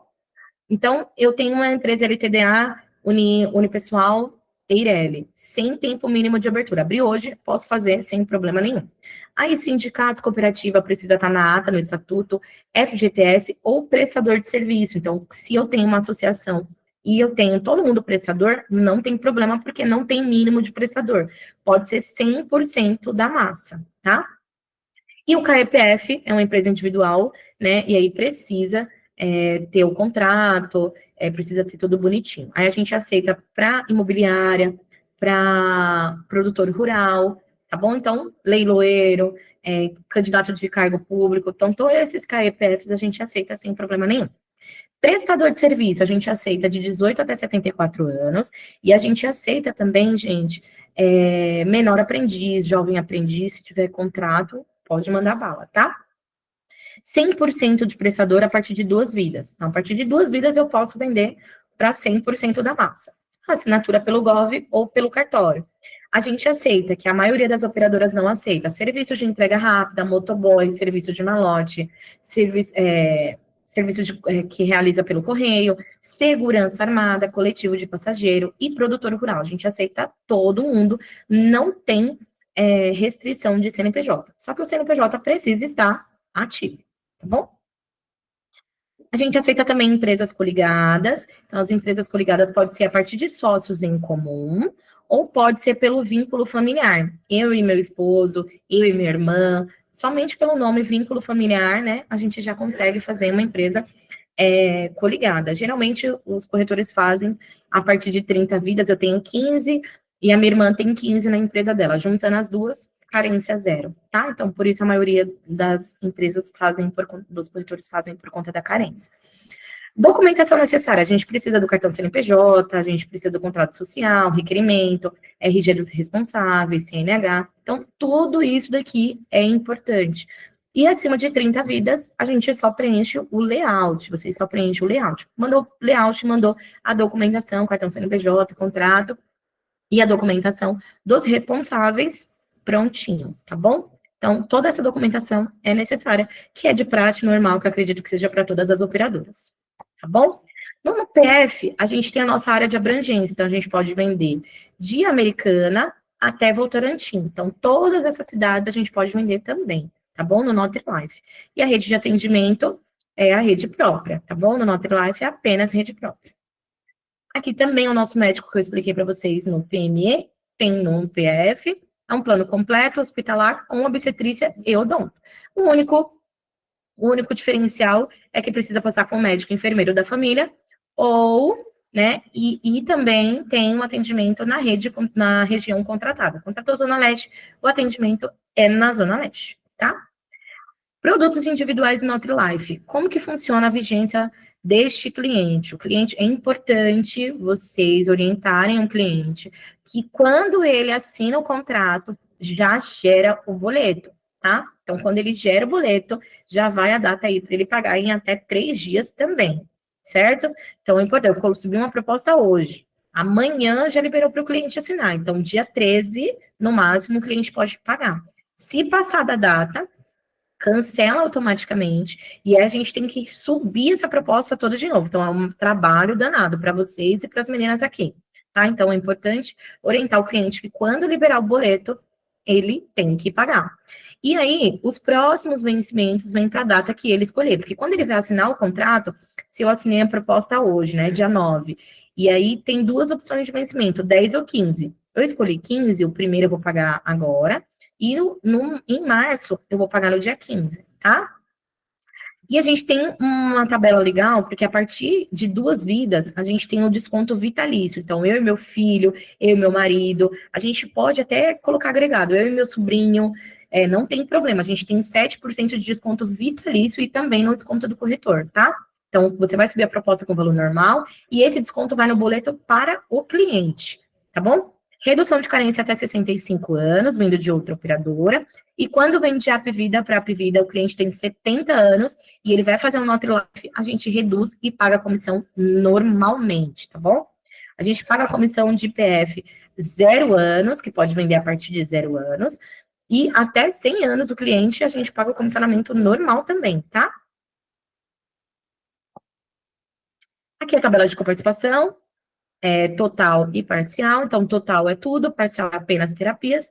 Então, eu tenho uma empresa LTDA, Unipessoal, Eireli, sem tempo mínimo de abertura. Abri hoje, posso fazer sem problema nenhum. Aí, sindicatos, cooperativa, precisa estar na ata, no estatuto, FGTS ou prestador de serviço. Então, se eu tenho uma associação e eu tenho todo mundo prestador, não tem problema, porque não tem mínimo de prestador. Pode ser 100% da massa, tá? E o KEPF é uma empresa individual, né? E aí precisa ter o contrato, precisa ter tudo bonitinho. Aí a gente aceita para imobiliária, para produtor rural, tá bom? Então, leiloeiro, candidato de cargo público, então todos esses CAEPFs a gente aceita sem problema nenhum. Prestador de serviço, a gente aceita de 18 até 74 anos, e a gente aceita também, gente, menor aprendiz, jovem aprendiz, se tiver contrato, pode mandar bala, tá? 100% de prestador a partir de 2 vidas. Então, a partir de 2 vidas eu posso vender para 100% da massa. Assinatura pelo Gov ou pelo cartório. A gente aceita, que a maioria das operadoras não aceita, serviço de entrega rápida, motoboy, serviço de malote, serviço que realiza pelo correio, segurança armada, coletivo de passageiro e produtor rural. A gente aceita todo mundo, não tem restrição de CNPJ. Só que o CNPJ precisa estar ativo, tá bom? A gente aceita também empresas coligadas. Então, as empresas coligadas podem ser a partir de sócios em comum, ou pode ser pelo vínculo familiar. Eu e meu esposo, eu e minha irmã, somente pelo nome vínculo familiar, né, a gente já consegue fazer uma empresa coligada. Geralmente, os corretores fazem a partir de 30 vidas, eu tenho 15, e a minha irmã tem 15 na empresa dela. Juntando as duas, carência zero, tá? Então, por isso a maioria das empresas dos corretores fazem por conta da carência. Documentação necessária, a gente precisa do cartão CNPJ, a gente precisa do contrato social, requerimento, RG dos responsáveis, CNH. Então, tudo isso daqui é importante. E acima de 30 vidas, a gente só preenche o layout, vocês só preenchem o layout. Mandou layout, mandou a documentação, cartão CNPJ, contrato e a documentação dos responsáveis, prontinho, tá bom? Então, toda essa documentação é necessária, que é de praxe normal, que eu acredito que seja para todas as operadoras, tá bom? No PF, a gente tem a nossa área de abrangência, então a gente pode vender de Americana até Votorantim. Então, todas essas cidades a gente pode vender também, tá bom? No NutriLife. E a rede de atendimento é a rede própria, tá bom? No NutriLife é apenas rede própria. Aqui também o nosso médico que eu expliquei para vocês no PME, tem no PF, é um plano completo, hospitalar, com obstetrícia e odonto. O único diferencial é que precisa passar com o médico enfermeiro da família, ou, né, e também tem um atendimento na região contratada. Contratou Zona Leste, o atendimento é na Zona Leste, tá? Produtos individuais NutriLife. Como que funciona a vigência deste cliente? O cliente, é importante vocês orientarem um cliente que quando ele assina o contrato, já gera o boleto, tá? Então, quando ele gera o boleto, já vai a data aí para ele pagar em até 3 dias também, certo? Então, é importante, eu subi uma proposta hoje. Amanhã já liberou para o cliente assinar. Então, dia 13, no máximo, o cliente pode pagar. Se passar da data, cancela automaticamente, e aí a gente tem que subir essa proposta toda de novo. Então, é um trabalho danado para vocês e para as meninas aqui, tá? Então, é importante orientar o cliente que quando liberar o boleto, ele tem que pagar. E aí, os próximos vencimentos vêm para a data que ele escolher, porque quando ele vai assinar o contrato, se eu assinei a proposta hoje, né, dia 9, e aí tem 2 opções de vencimento, 10 ou 15. Eu escolhi 15, o primeiro eu vou pagar agora, e em março, eu vou pagar no dia 15, tá? E a gente tem uma tabela legal, porque a partir de 2 vidas, a gente tem um desconto vitalício. Então, eu e meu filho, eu e meu marido, a gente pode até colocar agregado, eu e meu sobrinho, não tem problema. A gente tem 7% de desconto vitalício e também no desconto do corretor, tá? Então, você vai subir a proposta com valor normal e esse desconto vai no boleto para o cliente, tá bom? Redução de carência até 65 anos, vindo de outra operadora. E quando vem de Apvida para Apvida, o cliente tem 70 anos e ele vai fazer um NutriLife, a gente reduz e paga a comissão normalmente, tá bom? A gente paga a comissão de PF 0 anos, que pode vender a partir de 0 anos, e até 100 anos o cliente, a gente paga o comissionamento normal também, tá? Aqui é a tabela de coparticipação. Total e parcial, então total é tudo, parcial é apenas terapias,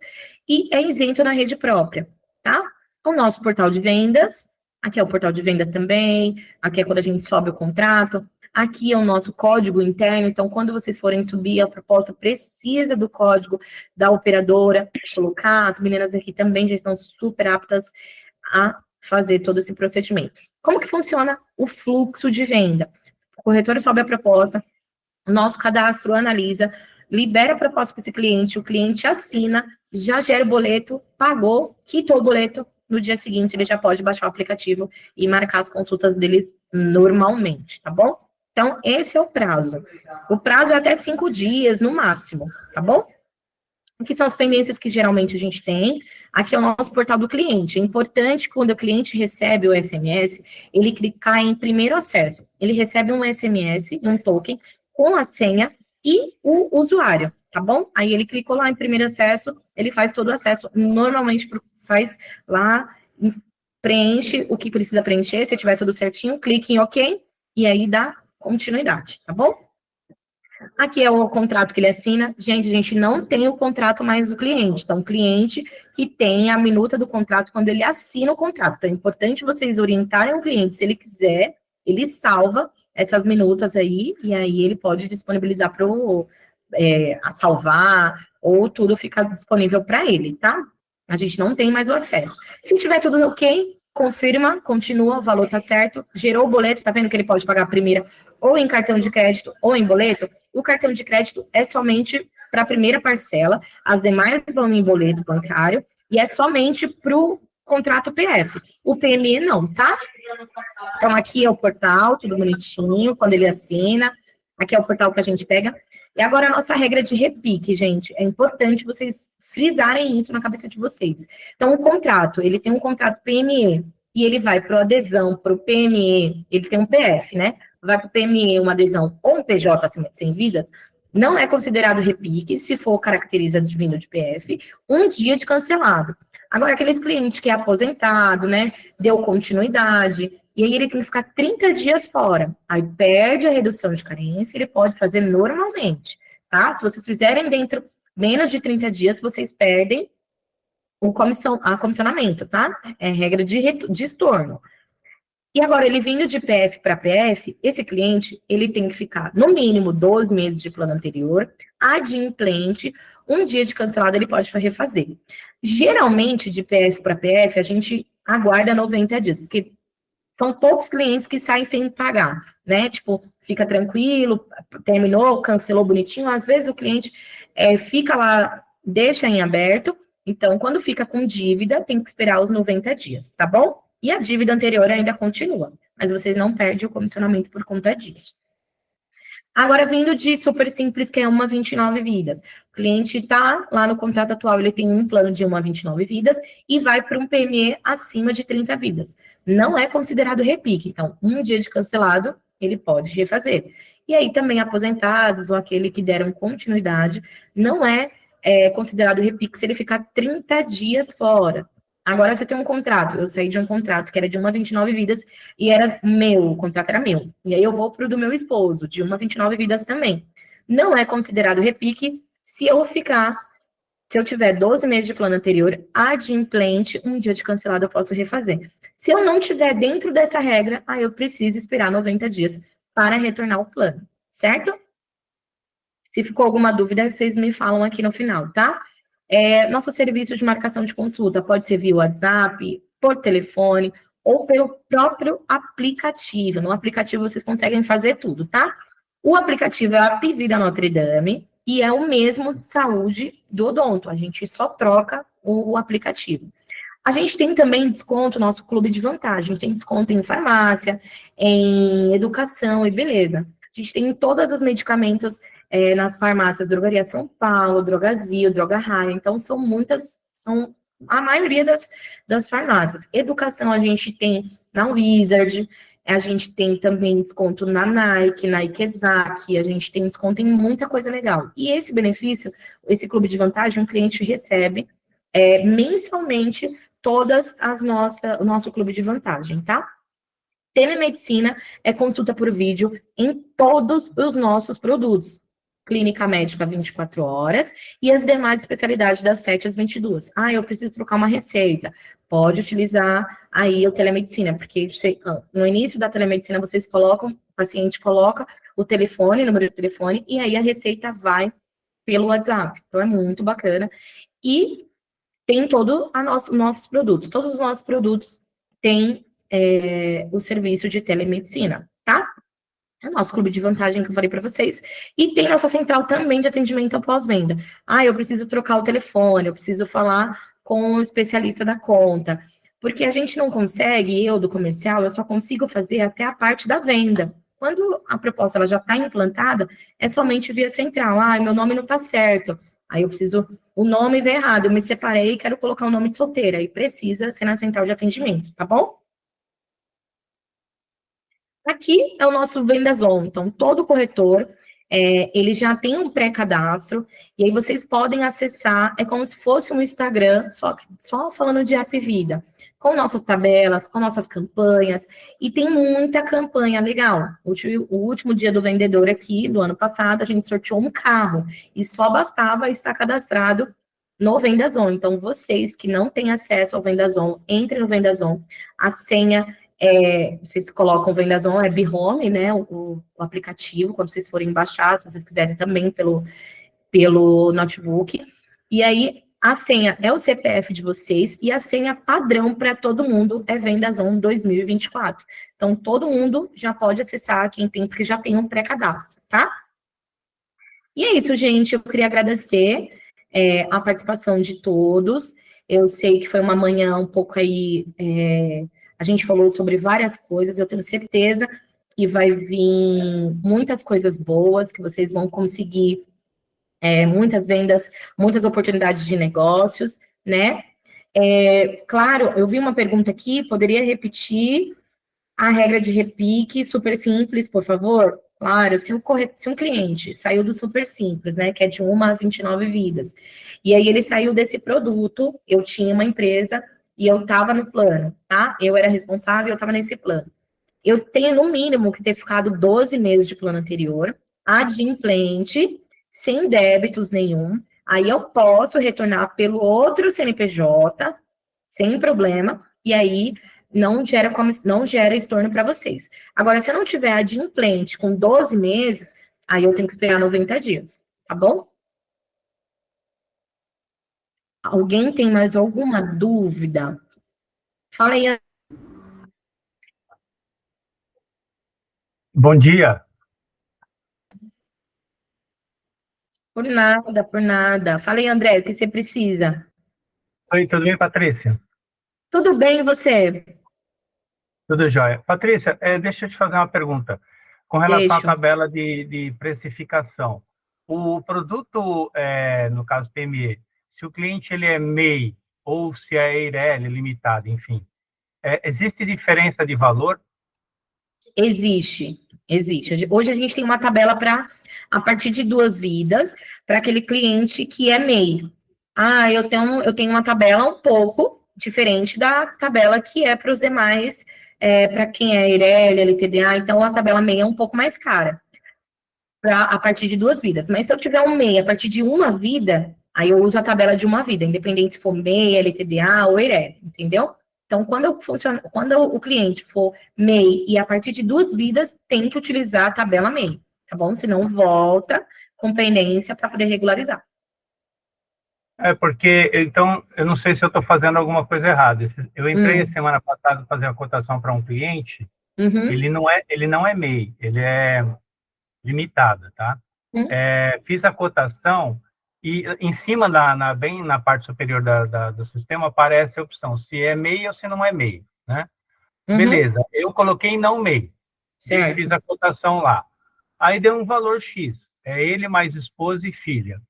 e é isento na rede própria, tá? O nosso portal de vendas, aqui é o portal de vendas também, aqui é quando a gente sobe o contrato, aqui é o nosso código interno, então quando vocês forem subir a proposta, precisa do código da operadora, colocar, as meninas aqui também já estão super aptas a fazer todo esse procedimento. Como que funciona o fluxo de venda? O corretor sobe a proposta, o nosso cadastro analisa, libera a proposta para esse cliente, o cliente assina, já gera o boleto, pagou, quitou o boleto, no dia seguinte ele já pode baixar o aplicativo e marcar as consultas deles normalmente, tá bom? Então, esse é o prazo. O prazo é até 5 dias, no máximo, tá bom? O que são as pendências que geralmente a gente tem? Aqui é o nosso portal do cliente. É importante, quando o cliente recebe o SMS, ele clicar em primeiro acesso. Ele recebe um SMS, um token, com a senha e o usuário, tá bom? Aí ele clicou lá em primeiro acesso, ele faz todo o acesso. Normalmente faz lá, preenche o que precisa preencher, se tiver tudo certinho, clique em OK, e aí dá continuidade, tá bom? Aqui é o contrato que ele assina. Gente, a gente não tem o contrato mais do cliente. Então, o cliente que tem a minuta do contrato quando ele assina o contrato. Então, é importante vocês orientarem o cliente. Se ele quiser, ele salva essas minutas aí, e aí ele pode disponibilizar para salvar, ou tudo fica disponível para ele, tá? A gente não tem mais o acesso. Se tiver tudo ok, confirma, continua, o valor tá certo, gerou o boleto, tá vendo que ele pode pagar a primeira ou em cartão de crédito ou em boleto? O cartão de crédito é somente para a primeira parcela, as demais vão em boleto bancário, e é somente para o contrato PF. O PME não, tá? Então, aqui é o portal, tudo bonitinho, quando ele assina. Aqui é o portal que a gente pega. E agora a nossa regra de repique, gente. É importante vocês frisarem isso na cabeça de vocês. Então, o contrato, ele tem um contrato PME, e ele vai para o adesão, para o PME, ele tem um PF, né? Vai para o PME uma adesão ou um PJ acima de 100 vidas, não é considerado repique, se for caracterizado de vindo de PF, um dia de cancelado. Agora, aqueles clientes que é aposentado, né, deu continuidade, e aí ele tem que ficar 30 dias fora, aí perde a redução de carência, ele pode fazer normalmente, tá? Se vocês fizerem dentro menos de 30 dias, vocês perdem o comissionamento, tá? É regra de estorno. E agora, ele vindo de PF para PF, esse cliente, ele tem que ficar, no mínimo, 12 meses de plano anterior, adimplente, um dia de cancelado ele pode refazer. Geralmente, de PF para PF, a gente aguarda 90 dias, porque são poucos clientes que saem sem pagar, né? Tipo, fica tranquilo, terminou, cancelou bonitinho. Às vezes o cliente fica lá, deixa em aberto. Então, quando fica com dívida, tem que esperar os 90 dias, tá bom? E a dívida anterior ainda continua, mas vocês não perdem o comissionamento por conta disso. Agora, vindo de super simples, que é uma 29 vidas. O cliente está lá no contrato atual, ele tem um plano de uma 29 vidas e vai para um PME acima de 30 vidas. Não é considerado repique. Então, um dia de cancelado, ele pode refazer. E aí, também aposentados ou aquele que deram continuidade, não é considerado repique se ele ficar 30 dias fora. Agora, você tem um contrato. Eu saí de um contrato que era de uma 29 vidas e era meu, o contrato era meu. E aí eu vou para o do meu esposo, de uma 29 vidas também. Não é considerado repique se eu tiver 12 meses de plano anterior, adimplente, um dia de cancelado eu posso refazer. Se eu não tiver dentro dessa regra, aí eu preciso esperar 90 dias para retornar o plano, certo? Se ficou alguma dúvida, vocês me falam aqui no final, tá? Nosso serviço de marcação de consulta pode ser via WhatsApp, por telefone ou pelo próprio aplicativo. No aplicativo vocês conseguem fazer tudo, tá? O aplicativo é a Apivida Notre Dame e é o mesmo de saúde do odonto. A gente só troca o aplicativo. A gente tem também desconto, nosso clube de vantagem. A gente tem desconto em farmácia, em educação e beleza. A gente tem todos os medicamentos nas farmácias, Drogaria São Paulo, Drogazil, Droga Raia. Então, são a maioria das farmácias. Educação a gente tem na Wizard, a gente tem também desconto na Nike, Exac, a gente tem desconto em muita coisa legal. E esse benefício, esse clube de vantagem, o cliente recebe mensalmente todas o nosso clube de vantagem, tá? Telemedicina é consulta por vídeo em todos os nossos produtos. Clínica médica 24 horas e as demais especialidades das 7 às 22. Eu preciso trocar uma receita. Pode utilizar aí o telemedicina, porque no início da telemedicina o paciente coloca o telefone, o número de telefone, e aí a receita vai pelo WhatsApp. Então é muito bacana. E tem nossos produtos. Todos os nossos produtos têm o serviço de telemedicina, tá? É o nosso clube de vantagem que eu falei para vocês. E tem nossa central também de atendimento após venda. Ah, eu preciso trocar o telefone, eu preciso falar com o especialista da conta. Porque a gente não consegue, eu do comercial, eu só consigo fazer até a parte da venda. Quando a proposta ela já está implantada, é somente via central. Ah, meu nome não está certo. Aí eu preciso, o nome veio errado, eu me separei e quero colocar o nome de solteira. Aí precisa ser na central de atendimento, tá bom? Aqui é o nosso Vendas On. Então, todo corretor, ele já tem um pré-cadastro, e aí vocês podem acessar, é como se fosse um Instagram, só falando de App Vida, com nossas tabelas, com nossas campanhas, e tem muita campanha legal. O último dia do vendedor aqui, do ano passado, a gente sorteou um carro, e só bastava estar cadastrado no Vendas On. Então, vocês que não têm acesso ao Vendas On, entrem no Vendas On, a senha vocês colocam Vendas On, é Bihome, né, o aplicativo, quando vocês forem baixar, se vocês quiserem também pelo notebook. E aí, a senha é o CPF de vocês e a senha padrão para todo mundo é Vendas On 2024. Então, todo mundo já pode acessar, quem tem, porque já tem um pré-cadastro, tá? E é isso, gente. Eu queria agradecer a participação de todos. Eu sei que foi uma manhã um pouco aí... a gente falou sobre várias coisas, eu tenho certeza que vai vir muitas coisas boas, que vocês vão conseguir muitas vendas, muitas oportunidades de negócios, né? Claro, eu vi uma pergunta aqui, poderia repetir a regra de repique, super simples, por favor? Claro, se um cliente saiu do super simples, né, que é de 1 a 29 vidas, e aí ele saiu desse produto, eu tinha uma empresa e eu estava no plano, tá? Eu era responsável, eu estava nesse plano. Eu tenho, no mínimo, que ter ficado 12 meses de plano anterior, adimplente, sem débitos nenhum, aí eu posso retornar pelo outro CNPJ, sem problema, e aí não gera estorno para vocês. Agora, se eu não tiver adimplente com 12 meses, aí eu tenho que esperar 90 dias, tá bom? Alguém tem mais alguma dúvida? Fala aí. Bom dia. Por nada, por nada. Fala aí, André, o que você precisa? Oi, tudo bem, Patrícia? Tudo bem, e você? Tudo jóia. Patrícia, deixa eu te fazer uma pergunta. Com relação à Deixo. tabela de precificação, o produto, no caso PME, se o cliente ele é MEI ou se é EIRELI limitado, enfim, existe diferença de valor? Existe, existe. Hoje a gente tem uma tabela para, a partir de 2 vidas, para aquele cliente que é MEI. Ah, eu tenho uma tabela um pouco diferente da tabela que é para os demais, para quem é EIRELI, LTDA, então a tabela MEI é um pouco mais cara, a partir de 2 vidas. Mas se eu tiver um MEI a partir de 1 vida, aí eu uso a tabela de 1 vida, independente se for MEI, LTDA ou EIRELI, entendeu? Então, quando o cliente for MEI e a partir de 2 vidas, tem que utilizar a tabela MEI, tá bom? Senão volta com pendência para poder regularizar. Porque, então, eu não sei se eu estou fazendo alguma coisa errada. Eu entrei semana passada fazer a cotação para um cliente, ele não é MEI, ele é limitada, tá? Fiz a cotação e em cima, bem na parte superior do sistema, aparece a opção se é MEI ou se não é MEI, né? Beleza, eu coloquei não MEI, Certo. fiz a cotação lá. Aí deu um valor X, ele mais esposa e filha.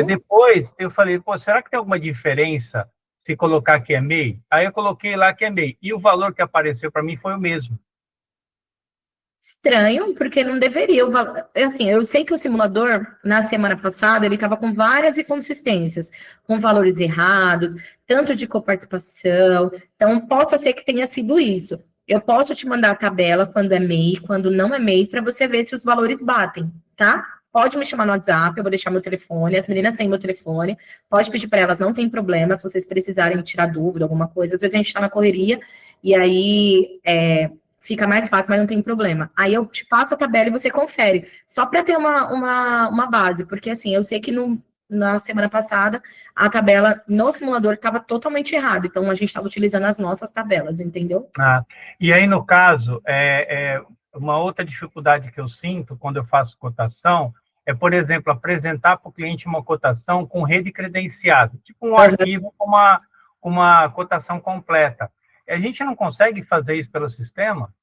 Depois eu falei, pô, será que tem alguma diferença se colocar que é MEI? Aí eu coloquei lá que é MEI, e o valor que apareceu para mim foi o mesmo. Estranho, porque não deveria. Assim, eu sei que o simulador, na semana passada, ele estava com várias inconsistências, com valores errados, tanto de coparticipação. Então, possa ser que tenha sido isso. Eu posso te mandar a tabela quando é MEI, quando não é MEI, para você ver se os valores batem, tá? Pode me chamar no WhatsApp, eu vou deixar meu telefone, as meninas têm meu telefone, pode pedir para elas, não tem problema, se vocês precisarem tirar dúvida, alguma coisa. Às vezes a gente está na correria, e aí fica mais fácil, mas não tem problema. Aí eu te passo a tabela e você confere, só para ter uma base, porque assim, eu sei que na semana passada, a tabela no simulador estava totalmente errada, então a gente estava utilizando as nossas tabelas, entendeu? E aí, no caso, uma outra dificuldade que eu sinto quando eu faço cotação é, por exemplo, apresentar para o cliente uma cotação com rede credenciada, tipo um arquivo com uma cotação completa. A gente não consegue fazer isso pelo sistema?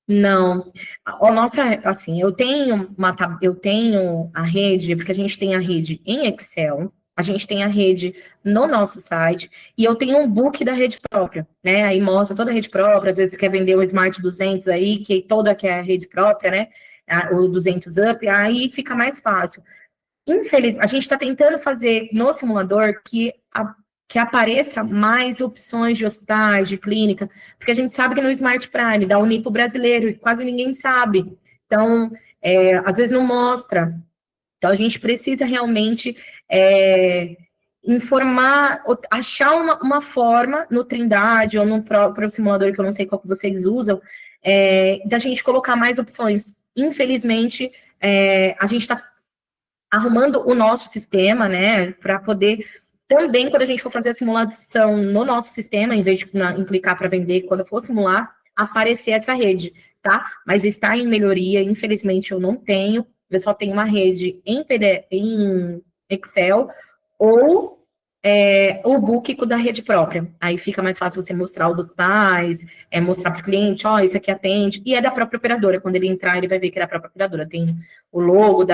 Não. Nossa, assim, eu tenho a rede, porque a gente tem a rede em Excel, a gente tem a rede no nosso site, e eu tenho um book da rede própria, né? Aí mostra toda a rede própria, às vezes quer vender o Smart 200 aí, que toda que é a rede própria, né? O 200 Up, aí fica mais fácil. Infelizmente, a gente está tentando fazer no simulador que apareça mais opções de hospitais, de clínica, porque a gente sabe que no Smart Prime dá o NIPO brasileiro, quase ninguém sabe. Então, às vezes não mostra. Então, a gente precisa realmente informar, achar uma forma no Trindade ou no próprio simulador, que eu não sei qual que vocês usam, da gente colocar mais opções. Infelizmente, a gente está arrumando o nosso sistema, né, para poder também, quando a gente for fazer a simulação no nosso sistema, em vez de clicar para vender, quando eu for simular, aparecer essa rede, tá? Mas está em melhoria, infelizmente eu não tenho, eu só tenho uma rede em PDF, em Excel, ou o book da rede própria. Aí fica mais fácil você mostrar os hospitais, mostrar para o cliente, ó, isso aqui atende, e é da própria operadora. Quando ele entrar, ele vai ver que é da própria operadora. Tem o logo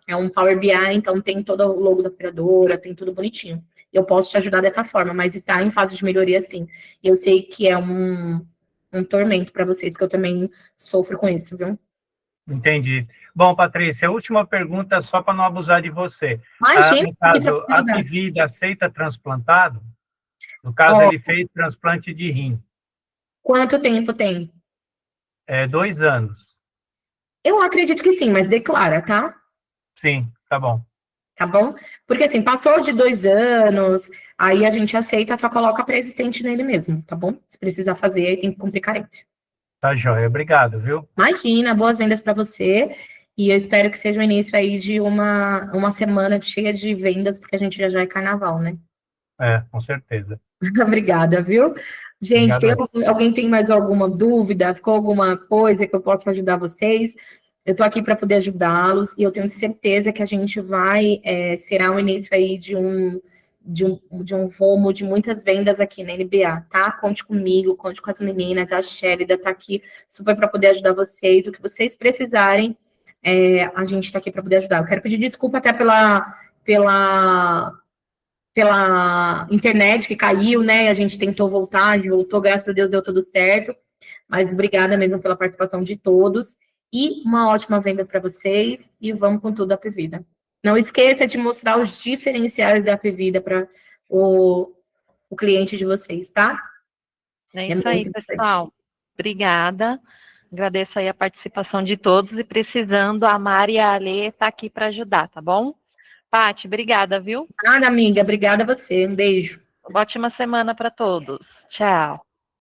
é um Power BI, então tem todo o logo da operadora, tem tudo bonitinho. Eu posso te ajudar dessa forma, mas está em fase de melhoria, sim. E eu sei que é um tormento para vocês, porque eu também sofro com isso, viu? Entendi. Bom, Patrícia, a última pergunta, só para não abusar de você. No caso, a Apivida aceita transplantado? No caso, ele fez transplante de rim. Quanto tempo tem? 2 anos. Eu acredito que sim, mas declara, tá? Sim, tá bom. Tá bom? Porque assim, passou de 2 anos, aí a gente aceita, só coloca pré-existente nele mesmo, tá bom? Se precisar fazer, aí tem que cumprir carência. Tá joia, obrigado, viu? Imagina, boas vendas para você. E eu espero que seja o início aí de uma semana cheia de vendas, porque a gente já é carnaval, né? Com certeza. Obrigada, viu? Gente, alguém tem mais alguma dúvida? Ficou alguma coisa que eu possa ajudar vocês? Eu estou aqui para poder ajudá-los e eu tenho certeza que a gente será o início aí de um rumo de muitas vendas aqui na NBA, tá? Conte comigo, conte com as meninas, a Shélida está aqui super para poder ajudar vocês. O que vocês precisarem, a gente está aqui para poder ajudar. Eu quero pedir desculpa até pela internet que caiu, né? A gente tentou voltar, voltou, graças a Deus deu tudo certo. Mas obrigada mesmo pela participação de todos. E uma ótima venda para vocês. E vamos com tudo da Apivida. Não esqueça de mostrar os diferenciais da Apivida para o cliente de vocês, tá? É isso aí, pessoal. Obrigada. Agradeço aí a participação de todos. E precisando, a Mari e a Alê estão aqui para ajudar, tá bom? Paty, obrigada, viu? Nada, amiga. Obrigada a você. Um beijo. Ótima semana para todos. Tchau.